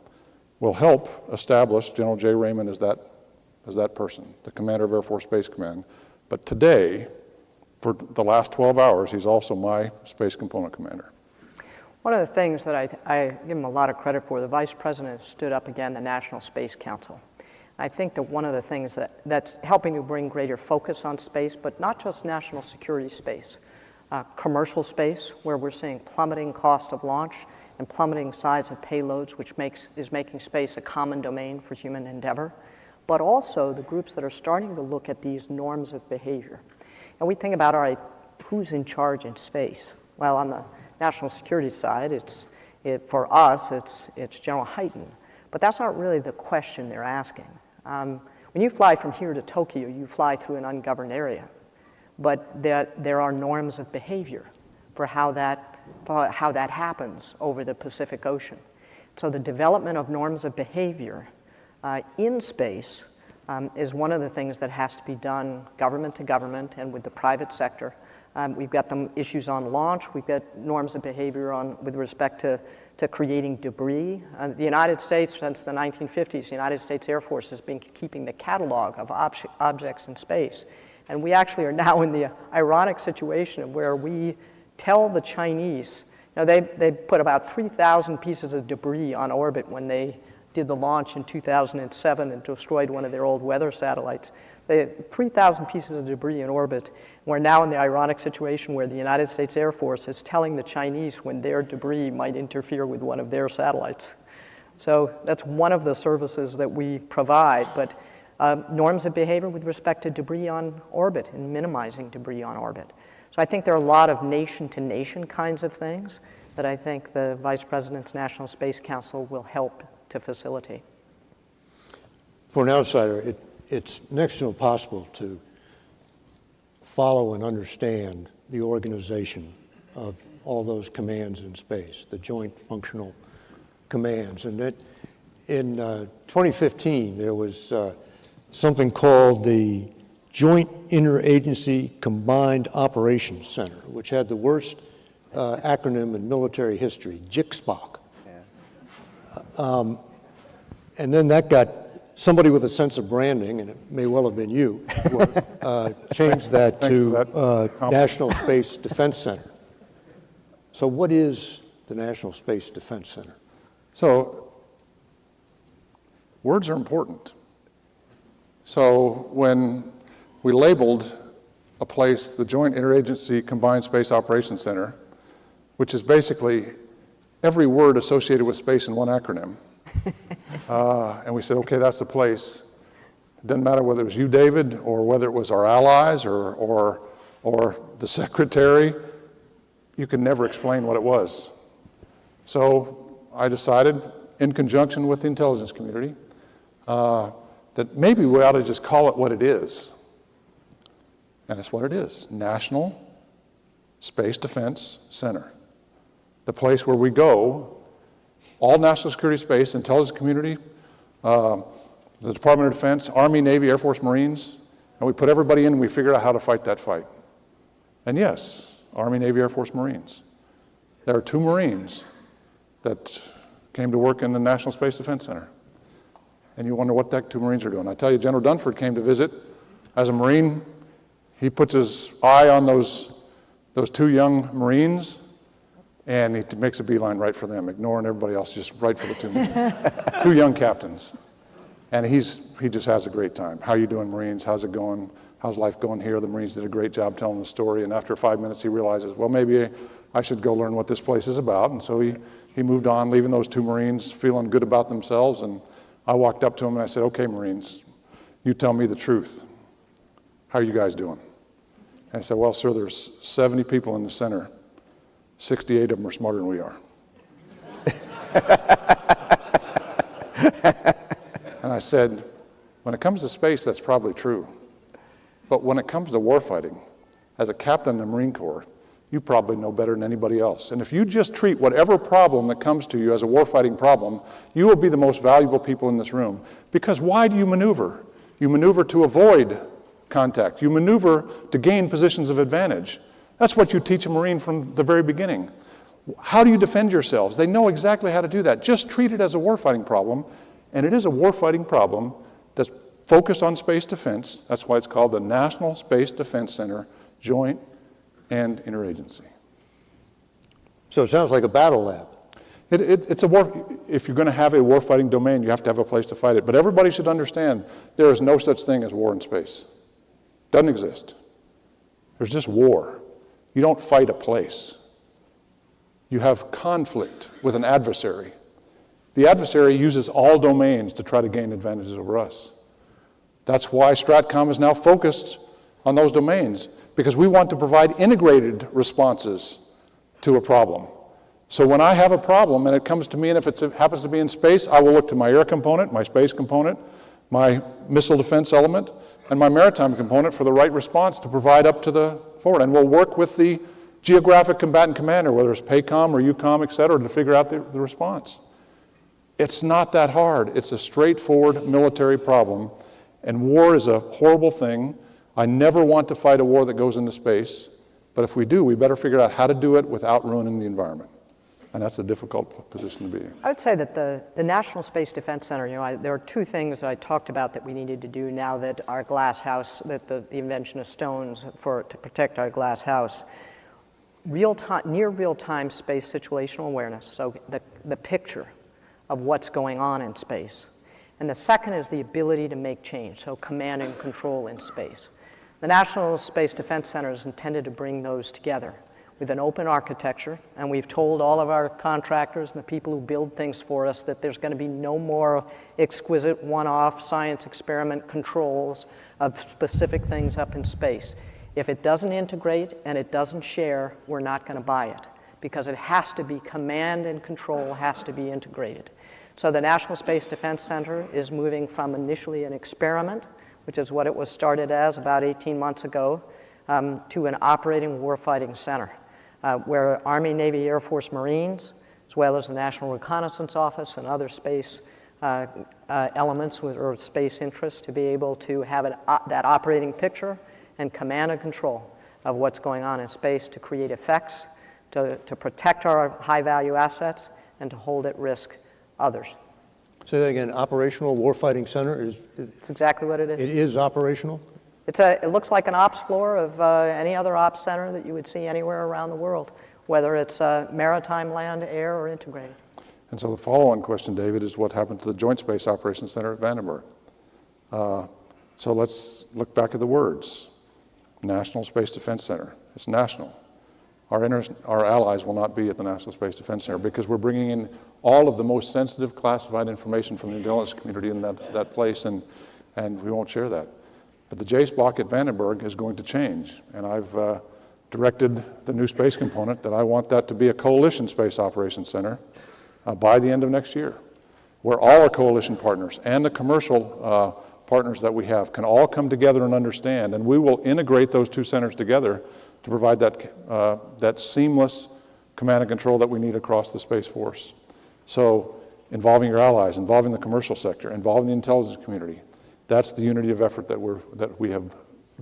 will help establish General J. Raymond as that person, the commander of Air Force Space Command. But today, for the last 12 hours, he's also my space component commander. One of the things that I give him a lot of credit for, the Vice President stood up again the National Space Council. I think that one of the things that's helping to bring greater focus on space, but not just national security space, commercial space, where we're seeing plummeting cost of launch and plummeting size of payloads, which is making space a common domain for human endeavor, but also the groups that are starting to look at these norms of behavior. And we think about, all right, who's in charge in space? Well, on the national security side, for us, it's General Hyten. But that's not really the question they're asking. When you fly from here to Tokyo, you fly through an ungoverned area. But there are norms of behavior for how that happens over the Pacific Ocean. So the development of norms of behavior in space is one of the things that has to be done government to government and with the private sector. We've got the issues on launch. We've got norms of behavior with respect to creating debris. The United States, since the 1950s, the United States Air Force has been keeping the catalog of objects in space. And we actually are now in the ironic situation where we tell the Chinese, they put about 3,000 pieces of debris on orbit when they did the launch in 2007 and destroyed one of their old weather satellites. They had 3,000 pieces of debris in orbit. We're now in the ironic situation where the United States Air Force is telling the Chinese when their debris might interfere with one of their satellites. So that's one of the services that we provide, but norms of behavior with respect to debris on orbit and minimizing debris on orbit. So I think there are a lot of nation-to-nation kinds of things that I think the Vice President's National Space Council will help to facilitate. For an outsider, it's next to impossible to follow and understand the organization of all those commands in space, the joint functional commands. And that in 2015, there was something called the Joint Interagency Combined Operations Center, which had the worst acronym in military history, JICSPOC. And then that got somebody with a sense of branding, and it may well have been you, changed that to National Space Defense Center. So what is the National Space Defense Center? So words are important. So when we labeled a place the Joint Interagency Combined Space Operations Center, which is basically every word associated with space in one acronym, and we said, okay, that's the place. It doesn't matter whether it was you, David, or whether it was our allies or the secretary. You could never explain what it was. So I decided, in conjunction with the intelligence community, that maybe we ought to just call it what it is. And it's what it is, National Space Defense Center. The place where we go, all national security space, intelligence community, the Department of Defense, Army, Navy, Air Force, Marines, and we put everybody in and we figured out how to fight that fight. And yes, Army, Navy, Air Force, Marines. There are 2 Marines that came to work in the National Space Defense Center. And you wonder what that 2 Marines are doing. I tell you, General Dunford came to visit as a Marine. He puts his eye on those those 2 young Marines, and he makes a beeline right for them, ignoring everybody else, just right for the 2 young captains. And he just has a great time. How you doing, Marines? How's it going? How's life going here? The Marines did a great job telling the story. And after 5 minutes, he realizes, well, maybe I should go learn what this place is about. And so he moved on, leaving those 2 Marines feeling good about themselves. And I walked up to him and I said, okay, Marines, you tell me the truth. How are you guys doing? And I said, well, sir, there's 70 people in the center. 68 of them are smarter than we are. And I said, when it comes to space, that's probably true. But when it comes to warfighting, as a captain in the Marine Corps, you probably know better than anybody else. And if you just treat whatever problem that comes to you as a warfighting problem, you will be the most valuable people in this room. Because why do you maneuver? You maneuver to avoid contact. You maneuver to gain positions of advantage. That's what you teach a Marine from the very beginning. How do you defend yourselves? They know exactly how to do that. Just treat it as a warfighting problem, and it is a warfighting problem that's focused on space defense. That's why it's called the National Space Defense Center, Joint and Interagency. So it sounds like a battle lab. It's a war. If you're going to have a warfighting domain, you have to have a place to fight it. But everybody should understand there is no such thing as war in space. Doesn't exist. There's just war. You don't fight a place. You have conflict with an adversary. The adversary uses all domains to try to gain advantages over us. That's why Stratcom is now focused on those domains, because we want to provide integrated responses to a problem. So when I have a problem and it comes to me, and if it happens to be in space, I will look to my air component, my space component, my missile defense element, and my maritime component for the right response to provide up to the forward. And we'll work with the geographic combatant commander, whether it's PACOM or EUCOM, et cetera, to figure out the response. It's not that hard. It's a straightforward military problem. And war is a horrible thing. I never want to fight a war that goes into space. But if we do, we better figure out how to do it without ruining the environment. And that's a difficult position to be in. I would say that the National Space Defense Center, there are 2 things that I talked about that we needed to do now that our glass house, that the invention of stones to protect our glass house. Near real-time space situational awareness, so the picture of what's going on in space. And the second is the ability to make change, so command and control in space. The National Space Defense Center is intended to bring those together with an open architecture, and we've told all of our contractors and the people who build things for us that there's going to be no more exquisite one-off science experiment controls of specific things up in space. If it doesn't integrate and it doesn't share, we're not going to buy it, because it has to be command and control has to be integrated. So the National Space Defense Center is moving from initially an experiment, which is what it was started as about 18 months ago, to an operating warfighting center, where Army, Navy, Air Force, Marines, as well as the National Reconnaissance Office and other space elements or space interests to be able to have that operating picture and command and control of what's going on in space to create effects, to protect our high-value assets, and to hold at risk others. Say that again, operational warfighting center is... That's exactly what it is. It is operational? It looks like an ops floor of any other ops center that you would see anywhere around the world, whether it's maritime, land, air, or integrated. And so the follow-on question, David, is what happened to the Joint Space Operations Center at Vandenberg? So let's look back at the words. National Space Defense Center. It's national. Our allies will not be at the National Space Defense Center because we're bringing in all of the most sensitive classified information from the intelligence community in that place, and we won't share that. But the JACE block at Vandenberg is going to change, and I've directed the new space component that I want that to be a coalition space operations center by the end of next year, where all our coalition partners and the commercial partners that we have can all come together and understand, and we will integrate those 2 centers together to provide that seamless command and control that we need across the Space Force. So involving your allies, involving the commercial sector, involving the intelligence community, that's the unity of effort that we have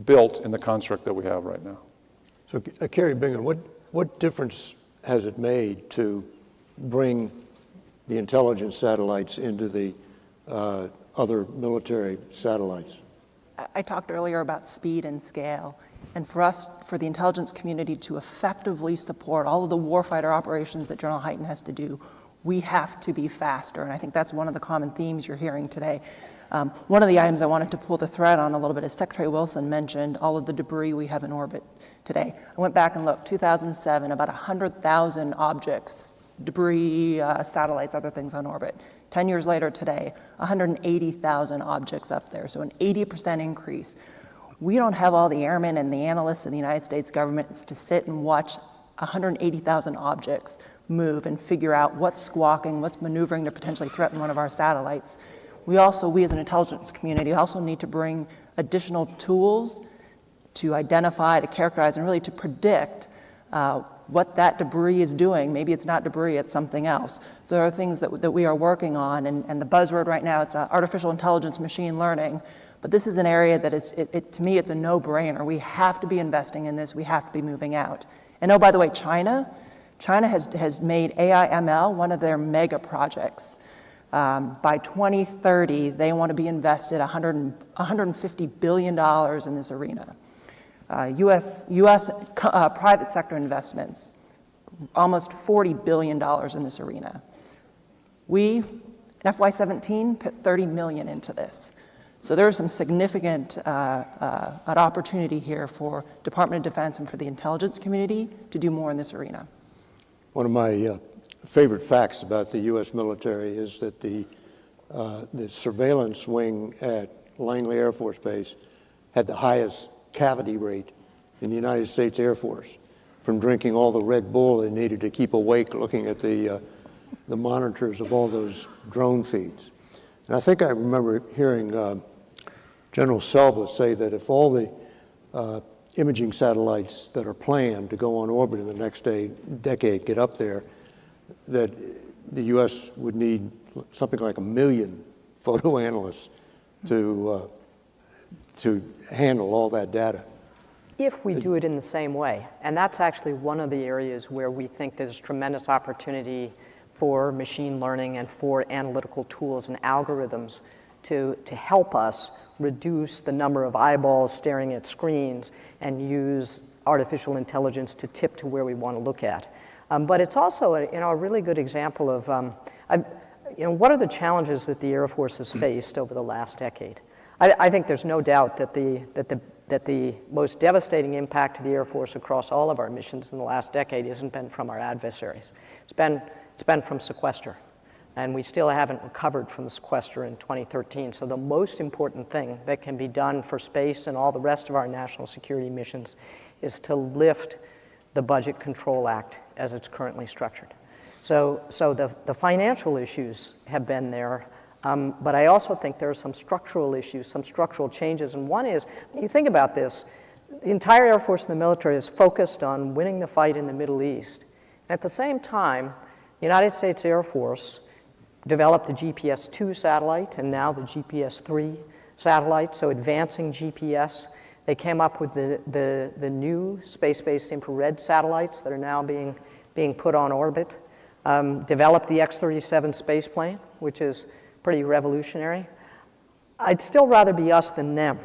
built in the construct that we have right now. So, Kerry Bingham, what difference has it made to bring the intelligence satellites into the other military satellites? I talked earlier about speed and scale. And for us, for the intelligence community to effectively support all of the warfighter operations that General Hyten has to do, we have to be faster. And I think that's one of the common themes you're hearing today. One of the items I wanted to pull the thread on a little bit is Secretary Wilson mentioned all of the debris we have in orbit today. I went back and looked, 2007, about 100,000 objects, debris, satellites, other things on orbit. 10 years later today, 180,000 objects up there, so an 80% increase. We don't have all the airmen and the analysts in the United States government to sit and watch 180,000 objects move and figure out what's squawking, what's maneuvering to potentially threaten one of our satellites. We as an intelligence community, also need to bring additional tools to identify, to characterize, and really to predict what that debris is doing. Maybe it's not debris, it's something else. So there are things that we are working on, and the buzzword right now, it's artificial intelligence, machine learning. But this is an area that is, to me, it's a no-brainer. We have to be investing in this. We have to be moving out. And oh, by the way, China has made AI/ML one of their mega projects. By 2030, they want to be invested $150 billion in this arena. U.S. Private sector investments, almost $40 billion in this arena. We, in FY17, put $30 million into this. So there's some significant an opportunity here for Department of Defense and for the intelligence community to do more in this arena. One of my favorite facts about the U.S. military is that the surveillance wing at Langley Air Force Base had the highest cavity rate in the United States Air Force from drinking all the Red Bull they needed to keep awake looking at the monitors of all those drone feeds. And I think I remember hearing General Selva say that if all the imaging satellites that are planned to go on orbit in the next decade get up there, that the U.S. would need something like 1 million photo analysts to handle all that data. If we do it in the same way. And that's actually one of the areas where we think there's tremendous opportunity for machine learning and for analytical tools and algorithms to help us reduce the number of eyeballs staring at screens and use artificial intelligence to tip to where we want to look at. But it's also a really good example of what are the challenges that the Air Force has faced over the last decade. I think there's no doubt that the most devastating impact to the Air Force across all of our missions in the last decade hasn't been from our adversaries. It's been from sequester, and we still haven't recovered from the sequester in 2013. So the most important thing that can be done for space and all the rest of our national security missions is to lift the Budget Control Act as it's currently structured. So the financial issues have been there, but I also think there are some structural issues, some structural changes. And one is, when you think about this, the entire Air Force and the military is focused on winning the fight in the Middle East. And at the same time, the United States Air Force developed the GPS-2 satellite and now the GPS-3 satellite, so advancing GPS. They came up with the new space-based infrared satellites that are now being put on orbit, developed the X-37 space plane, which is pretty revolutionary. I'd still rather be us than them,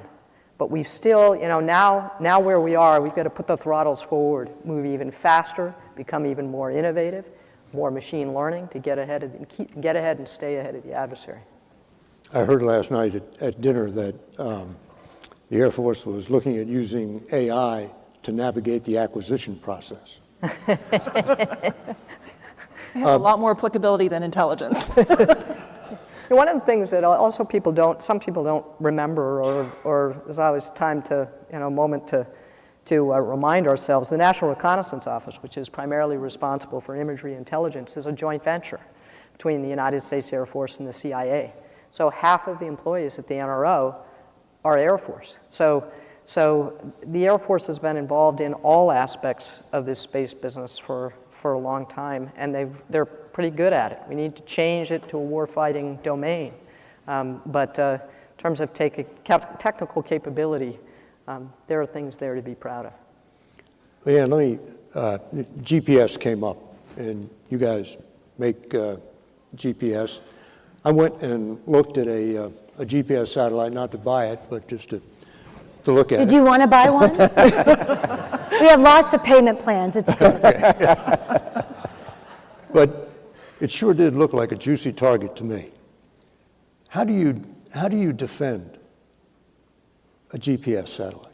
but we've still, now where we are, we've got to put the throttles forward, move even faster, become even more innovative, more machine learning to get ahead and stay ahead of the adversary. I heard last night at dinner that the Air Force was looking at using AI to navigate the acquisition process. A lot more applicability than intelligence. One of the things that also some people don't remember, or there's always time to, a moment to remind ourselves, the National Reconnaissance Office, which is primarily responsible for imagery intelligence, is a joint venture between the United States Air Force and the CIA. So half of the employees at the NRO are Air Force. So the Air Force has been involved in all aspects of this space business for a long time, and they're pretty good at it. We need to change it to a warfighting domain. But in terms of technical capability, there are things there to be proud of. Leanne, GPS came up, and you guys make GPS. I went and looked at a GPS satellite, not to buy it, but just to to look at Did it. you want to buy one? We have lots of payment plans. It's good. But it sure did look like a juicy target to me. How do you defend a GPS satellite?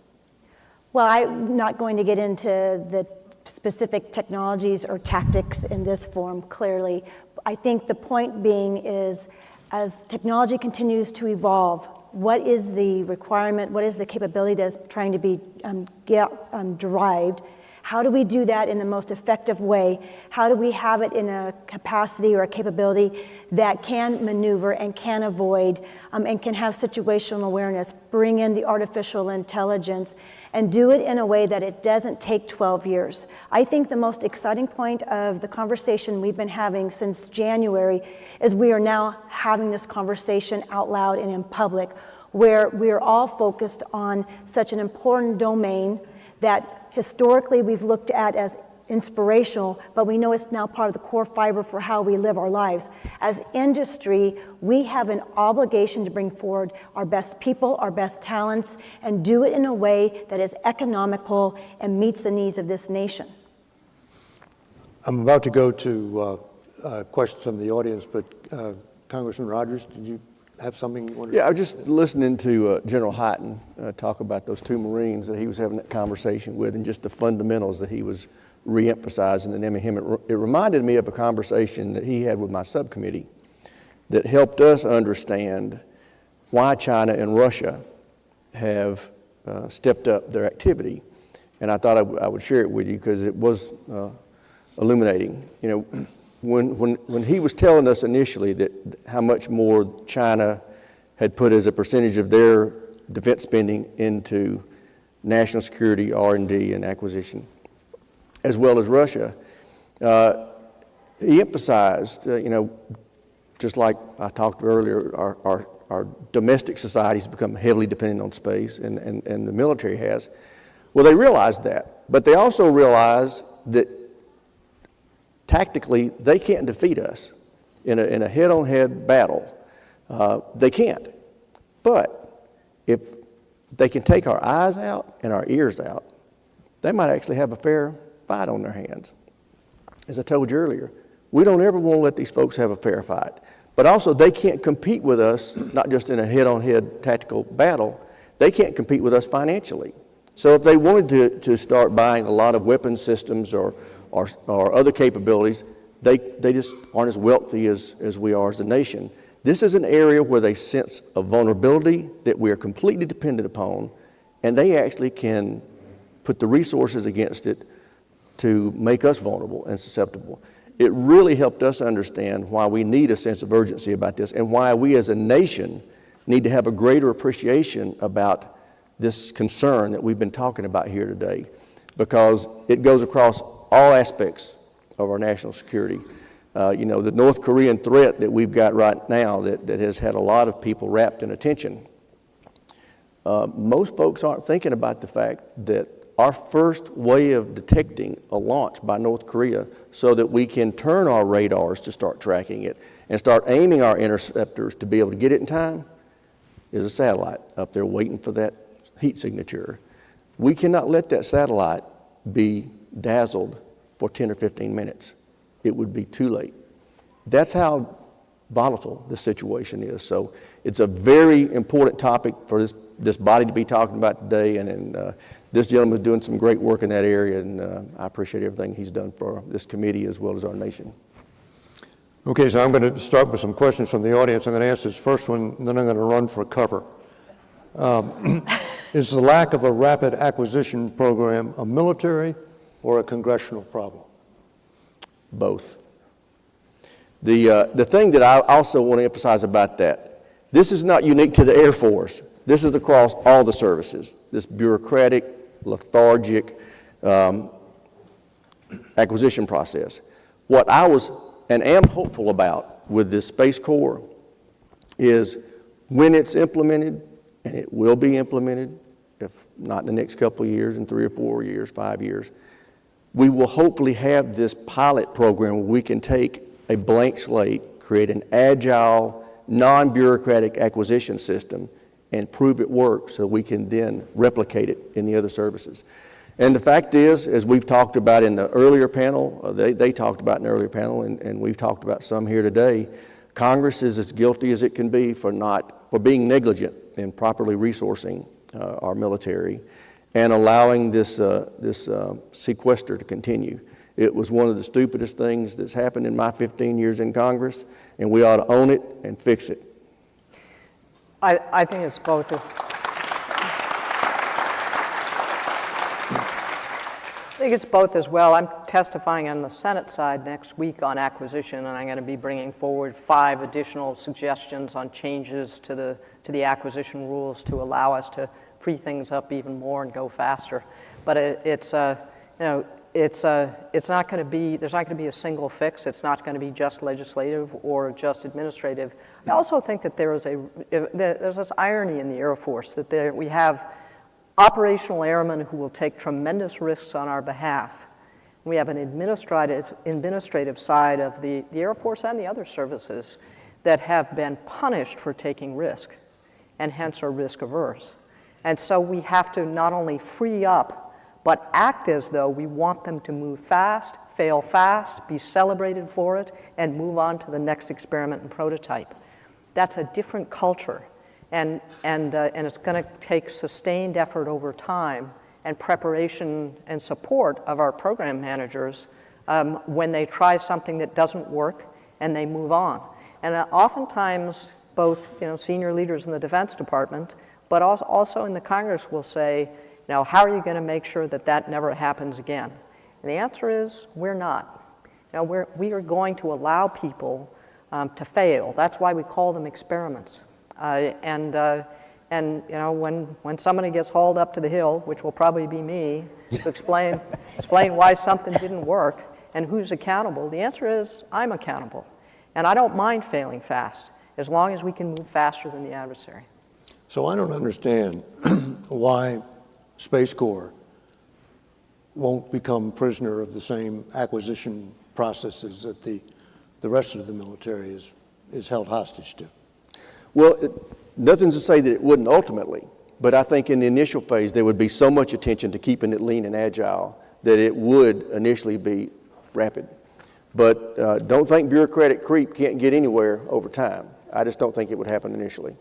Well, I'm not going to get into the specific technologies or tactics in this forum, clearly. I think the point being is, as technology continues to evolve, what is the requirement, what is the capability that's trying to be derived? How do we do that in the most effective way? How do we have it in a capacity or a capability that can maneuver and can avoid and can have situational awareness, bring in the artificial intelligence, and do it in a way that it doesn't take 12 years? I think the most exciting point of the conversation we've been having since January is we are now having this conversation out loud and in public, where we are all focused on such an important domain that historically we've looked at as inspirational, but we know it's now part of the core fiber for how we live our lives. As industry, we have an obligation to bring forward our best people, our best talents, and do it in a way that is economical and meets the needs of this nation. I'm about to go to questions from the audience, but Congressman Rogers, did you have something you wanted to? Yeah, I was just listening to General Hyten talk about those two Marines that he was having that conversation with and just the fundamentals that he was re-emphasizing in him. It reminded me of a conversation that he had with my subcommittee that helped us understand why China and Russia have stepped up their activity. And I thought I would share it with you because it was illuminating. You know, when he was telling us initially that how much more China had put as a percentage of their defense spending into national security, R&D, and acquisition, as well as Russia, he emphasized, you know, just like I talked earlier, our domestic society has become heavily dependent on space, and the military has. Well, they realized that, but they also realized that tactically, they can't defeat us in a head-on-head battle. They can't. But if they can take our eyes out and our ears out, they might actually have a fair fight on their hands. As I told you earlier, we don't ever want to let these folks have a fair fight. But also, they can't compete with us, not just in a head-on-head tactical battle, they can't compete with us financially. So if they wanted to start buying a lot of weapon systems or other capabilities, they just aren't as wealthy as we are as a nation. This is an area where they sense a vulnerability that we are completely dependent upon, and they actually can put the resources against it to make us vulnerable and susceptible. It really helped us understand why we need a sense of urgency about this and why we as a nation need to have a greater appreciation about this concern that we've been talking about here today, because it goes across all aspects of our national security. You know, the North Korean threat that we've got right now that has had a lot of people wrapped in attention. Most folks aren't thinking about the fact that our first way of detecting a launch by North Korea so that we can turn our radars to start tracking it and start aiming our interceptors to be able to get it in time is a satellite up there waiting for that heat signature. We cannot let that satellite be dazzled for 10 or 15 minutes. It would be too late. That's how volatile this situation is. So it's a very important topic for this body to be talking about today, and this gentleman is doing some great work in that area, and I appreciate everything he's done for this committee as well as our nation. Okay, so I'm going to start with some questions from the audience. I'm going to ask this first one, and then I'm going to run for cover. Is the lack of a rapid acquisition program a military or a congressional problem? Both. The thing that I also want to emphasize about that, this is not unique to the Air Force. This is across all the services, this bureaucratic, lethargic acquisition process. What I was and am hopeful about with this Space Corps is when it's implemented, and it will be implemented, if not in the next couple of years, in 3 or 4 years, 5 years, we will hopefully have this pilot program where we can take a blank slate, create an agile, non-bureaucratic acquisition system, and prove it works so we can then replicate it in the other services. And the fact is, as we've talked about in the earlier panel, they talked about in the earlier panel, and we've talked about some here today, Congress is as guilty as it can be for being negligent in properly resourcing our military and allowing this sequester to continue. It was one of the stupidest things that's happened in my 15 years in Congress, and we ought to own it and fix it. I think it's both. I think it's both as well. I'm testifying on the Senate side next week on acquisition, and I'm going to be bringing forward 5 additional suggestions on changes to the acquisition rules to allow us to free things up even more and go faster. But it's not going to be, there's not going to be a single fix. It's not going to be just legislative or just administrative. I also think that there's this irony in the Air Force that we have operational airmen who will take tremendous risks on our behalf. We have an administrative side of the Air Force and the other services that have been punished for taking risk and hence are risk averse. And so we have to not only free up, but act as though we want them to move fast, fail fast, be celebrated for it, and move on to the next experiment and prototype. That's a different culture. And it's going to take sustained effort over time and preparation and support of our program managers when they try something that doesn't work and they move on. And oftentimes, both senior leaders in the Defense Department, but also in the Congress will say, how are you going to make sure that that never happens again? And the answer is, we're not. We are going to allow people to fail. That's why we call them experiments. When somebody gets hauled up to the hill, which will probably be me, to explain why something didn't work and who's accountable, the answer is I'm accountable. And I don't mind failing fast, as long as we can move faster than the adversary. So I don't understand why Space Corps won't become prisoner of the same acquisition processes that the rest of the military is held hostage to. Well, nothing's to say that it wouldn't ultimately, but I think in the initial phase there would be so much attention to keeping it lean and agile that it would initially be rapid. But don't think bureaucratic creep can't get anywhere over time. I just don't think it would happen initially.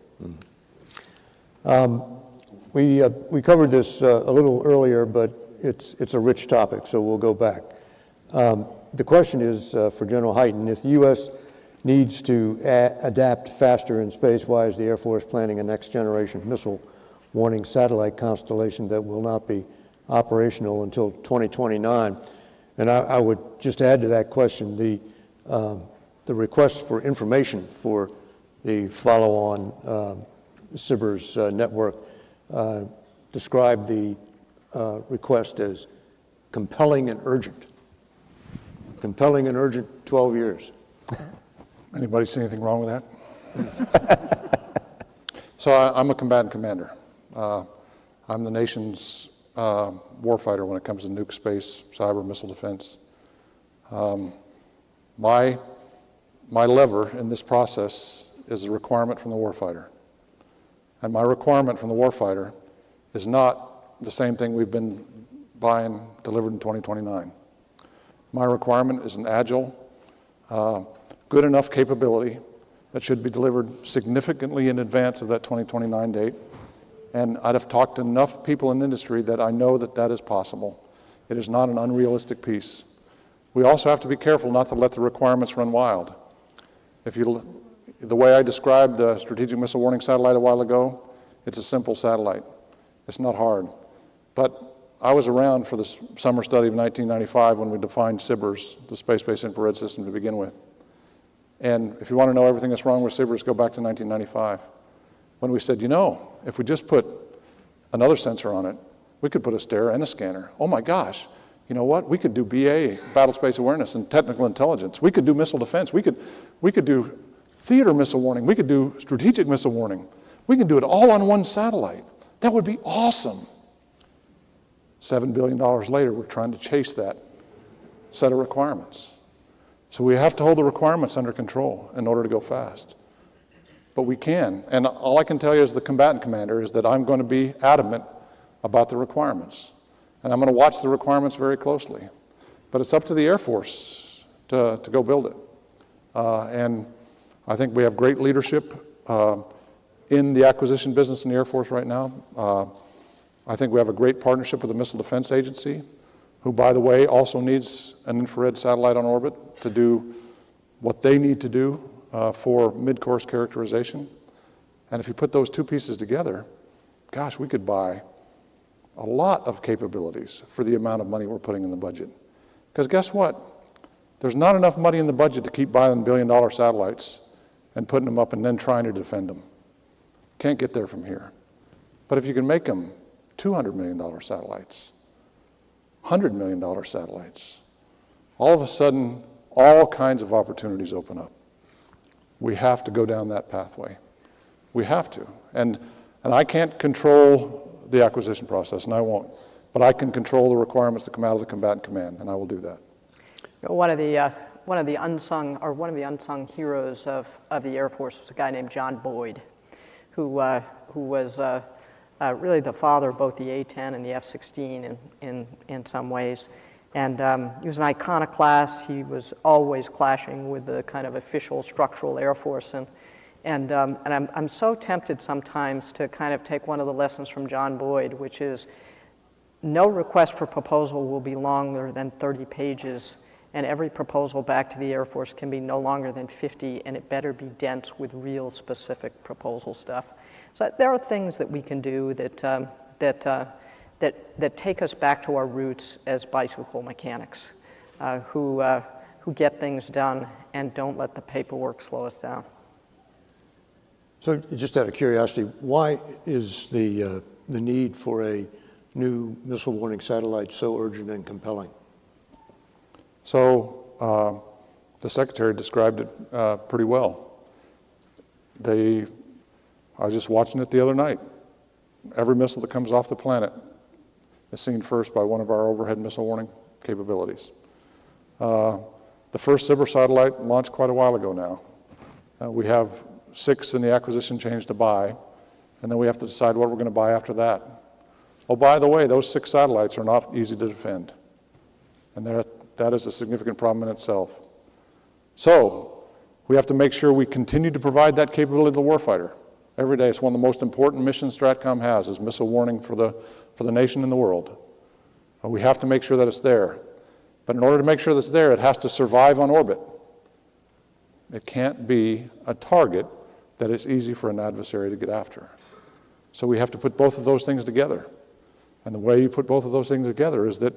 We covered this a little earlier, but it's a rich topic, so we'll go back. The question is for General Hyten, if the U.S. needs to adapt faster in space, why is the Air Force planning a next-generation missile warning satellite constellation that will not be operational until 2029? And I would just add to that question, the request for information for the follow-on SBIRS network described the request as compelling and urgent. Compelling and urgent, 12 years. Anybody see anything wrong with that? So I'm a combatant commander. I'm the nation's warfighter when it comes to nuke, space, cyber, missile defense. My lever in this process is a requirement from the warfighter. And my requirement from the warfighter is not the same thing we've been buying delivered in 2029. My requirement is an agile, good enough capability that should be delivered significantly in advance of that 2029 date. And I'd have talked to enough people in industry that I know that that is possible. It is not an unrealistic piece. We also have to be careful not to let the requirements run wild. The way I described the strategic missile warning satellite a while ago, it's a simple satellite. It's not hard. But I was around for the summer study of 1995 when we defined SBIRS, the space-based infrared system, to begin with. And if you want to know everything that's wrong with SBIRS, go back to 1995. When we said, if we just put another sensor on it, we could put a stare and a scanner. Oh my gosh, you know what? We could do BA, battle space awareness, and technical intelligence. We could do missile defense. We could do theater missile warning. We could do strategic missile warning. We can do it all on one satellite. That would be awesome. $7 billion later, we're trying to chase that set of requirements. So we have to hold the requirements under control in order to go fast. but we can. And all I can tell you as the combatant commander is that I'm going to be adamant about the requirements. And I'm going to watch the requirements very closely. But it's up to the Air Force to go build it. And I think we have great leadership in the acquisition business in the Air Force right now. I think we have a great partnership with the Missile Defense Agency, who, by the way, also needs an infrared satellite on orbit to do what they need to do for mid-course characterization. And if you put those two pieces together, gosh, we could buy a lot of capabilities for the amount of money we're putting in the budget. Because guess what? There's not enough money in the budget to keep buying billion-dollar satellites and putting them up and then trying to defend them. Can't get there from here. But if you can make them $200 million satellites, $100 million satellites, all of a sudden, all kinds of opportunities open up. We have to go down that pathway. We have to. And I can't control the acquisition process, and I won't. But I can control the requirements that come out of the combatant command, and I will do that. One of the unsung heroes of the Air Force was a guy named John Boyd, who was really the father of both the A-10 and the F-16 in some ways. And he was an iconoclast. He was always clashing with the kind of official structural Air Force. And I'm so tempted sometimes to kind of take one of the lessons from John Boyd, which is no request for proposal will be longer than 30 pages, and every proposal back to the Air Force can be no longer than 50, and it better be dense with real specific proposal stuff. So there are things that we can do that take us back to our roots as bicycle mechanics, who get things done and don't let the paperwork slow us down. So just out of curiosity, why is the need for a new missile warning satellite so urgent and compelling? So the Secretary described it pretty well. I was just watching it the other night. Every missile that comes off the planet is seen first by one of our overhead missile warning capabilities. The first SBIR satellite launched quite a while ago now. We have 6 in the acquisition change to buy, and then we have to decide what we're going to buy after that. Oh, by the way, those 6 satellites are not easy to defend, and that is a significant problem in itself. So we have to make sure we continue to provide that capability to the warfighter. Every day, it's one of the most important missions Stratcom has, is missile warning for the nation and the world. We have to make sure that it's there. But in order to make sure that it's there, it has to survive on orbit. It can't be a target that is easy for an adversary to get after. So we have to put both of those things together. And the way you put both of those things together is that,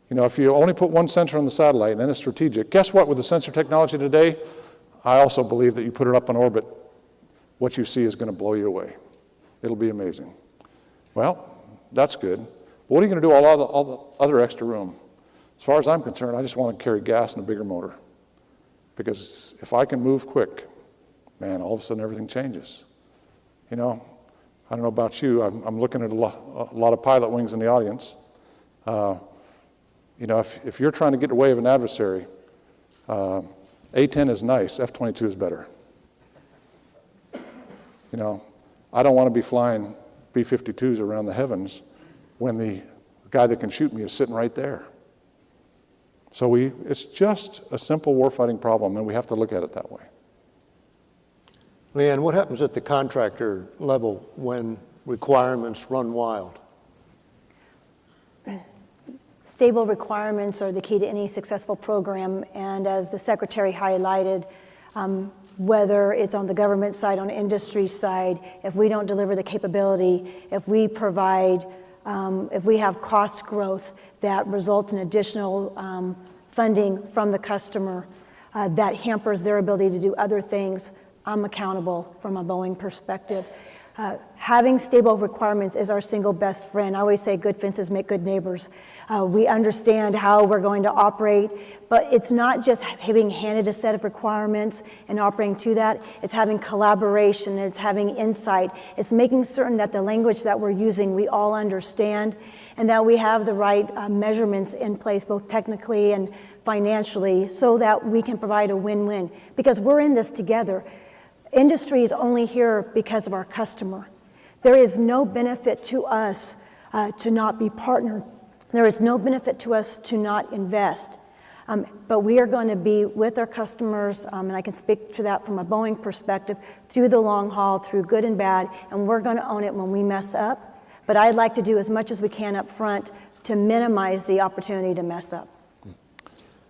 if you only put one sensor on the satellite and then it's strategic, guess what? With the sensor technology today, I also believe that you put it up on orbit, what you see is going to blow you away. It'll be amazing. Well, that's good. But what are you going to do all the other extra room? As far as I'm concerned, I just want to carry gas and a bigger motor. Because if I can move quick, man, all of a sudden everything changes. I don't know about you. I'm looking at a lot of pilot wings in the audience. If you're trying to get in the way of an adversary, A-10 is nice, F-22 is better. I don't want to be flying B-52s around the heavens when the guy that can shoot me is sitting right there. So it's just a simple warfighting problem, and we have to look at it that way. Leanne, what happens at the contractor level when requirements run wild? Stable requirements are the key to any successful program, and as the Secretary highlighted, whether it's on the government side, on the industry side, if we don't deliver the capability, if we have cost growth that results in additional funding from the customer that hampers their ability to do other things, I'm accountable from a Boeing perspective. Having stable requirements is our single best friend. I always say good fences make good neighbors. We understand how we're going to operate, but it's not just being handed a set of requirements and operating to that. It's having collaboration, it's having insight. It's making certain that the language that we're using we all understand, and that we have the right measurements in place, both technically and financially, so that we can provide a win-win. Because we're in this together. Industry is only here because of our customer. There is no benefit to us to not be partnered. There is no benefit to us to not invest. But we are going to be with our customers, and I can speak to that from a Boeing perspective, through the long haul, through good and bad, and we're going to own it when we mess up. But I'd like to do as much as we can up front to minimize the opportunity to mess up.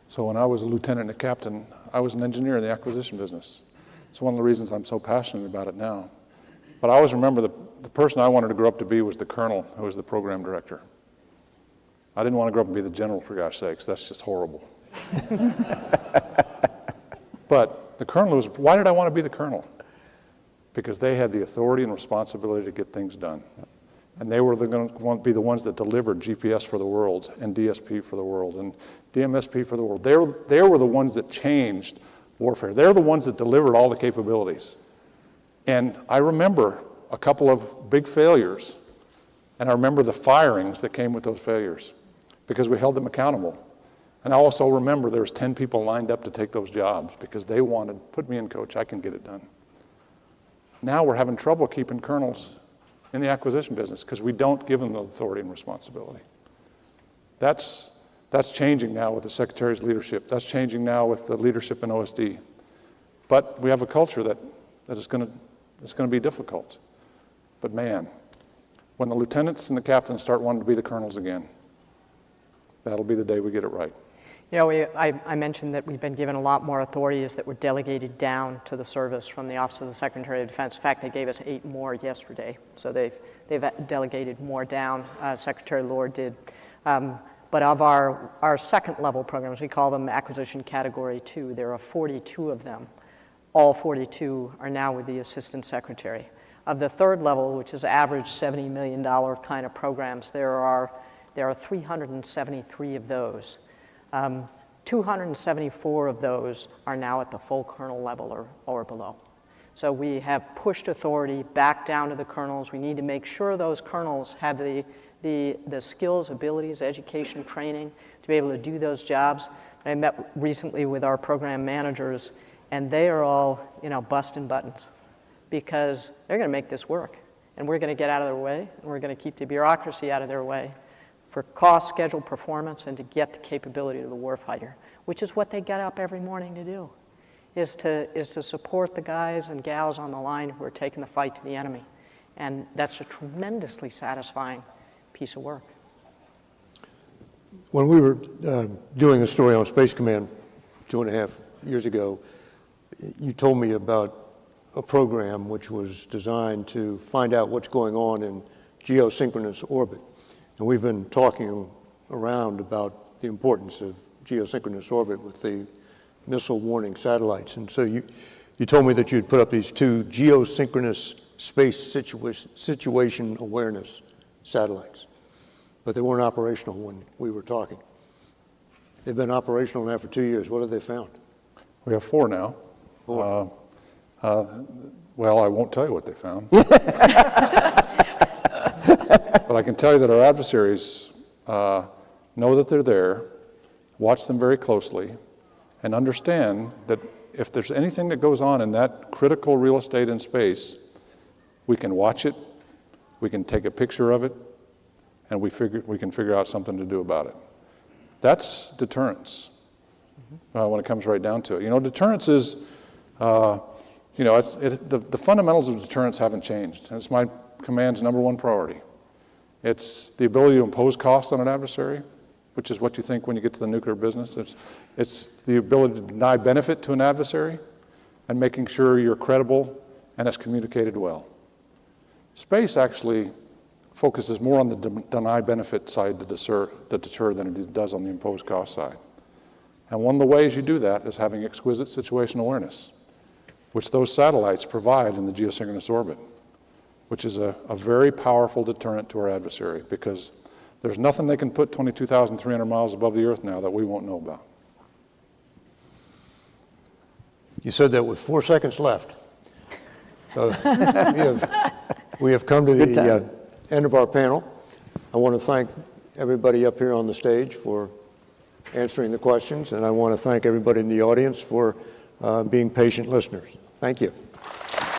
So when I was a lieutenant and a captain, I was an engineer in the acquisition business. It's one of the reasons I'm so passionate about it now. But I always remember the person I wanted to grow up to be was the colonel, who was the program director. I didn't want to grow up and be the general, for gosh sakes. That's just horrible. But the colonel was, why did I want to be the colonel? Because they had the authority and responsibility to get things done. And they were going to be the ones that delivered GPS for the world and DSP for the world and DMSP for the world. They were the ones that changed warfare. They're the ones that delivered all the capabilities. And I remember a couple of big failures, and I remember the firings that came with those failures because we held them accountable. And I also remember there was 10 people lined up to take those jobs because they wanted, put me in, coach, I can get it done. Now we're having trouble keeping colonels in the acquisition business because we don't give them the authority and responsibility. That's changing now with the Secretary's leadership. That's changing now with the leadership in OSD. But we have a culture that is going to be difficult. But man, when the lieutenants and the captains start wanting to be the colonels again, that'll be the day we get it right. You know, I mentioned that we've been given a lot more authorities that were delegated down to the service from the Office of the Secretary of Defense. In fact, they gave us 8 more yesterday, so they've delegated more down. Secretary Lord did. But of our second level programs, we call them Acquisition Category 2, there are 42 of them. All 42 are now with the Assistant Secretary. Of the third level, which is average $70 million kind of programs, there are 373 of those. 274 of those are now at the full colonel level or below. So we have pushed authority back down to the colonels. We need to make sure those colonels have the skills, abilities, education, training to be able to do those jobs. I met recently with our program managers, and they are all, busting buttons because they're going to make this work. And we're going to get out of their way, and we're going to keep the bureaucracy out of their way for cost, schedule, performance, and to get the capability of the warfighter, which is what they get up every morning to do, is to support the guys and gals on the line who are taking the fight to the enemy. And that's a tremendously satisfying piece of work. When we were doing the story on Space Command 2.5 years ago, you told me about a program which was designed to find out what's going on in geosynchronous orbit. And we've been talking around about the importance of geosynchronous orbit with the missile warning satellites. And so you told me that you'd put up these 2 geosynchronous space situation awareness satellites, but they weren't operational when we were talking. They've been operational now for 2 years. What have they found? We have 4 now. 4. Well, I won't tell you what they found. But I can tell you that our adversaries know that they're there, watch them very closely, and understand that if there's anything that goes on in that critical real estate in space, we can watch it, we can take a picture of it, and we can figure out something to do about it. That's deterrence when it comes right down to it. Deterrence is, the fundamentals of deterrence haven't changed. And it's my command's #1 priority. It's the ability to impose cost on an adversary, which is what you think when you get to the nuclear business. It's the ability to deny benefit to an adversary and making sure you're credible and it's communicated well. Space actually focuses more on the deny benefit side to deter than it does on the imposed cost side. And one of the ways you do that is having exquisite situational awareness, which those satellites provide in the geosynchronous orbit, which is a very powerful deterrent to our adversary because there's nothing they can put 22,300 miles above the Earth now that we won't know about. You said that with 4 seconds left. So we have come to the end of our panel. I want to thank everybody up here on the stage for answering the questions, and I want to thank everybody in the audience for being patient listeners. Thank you.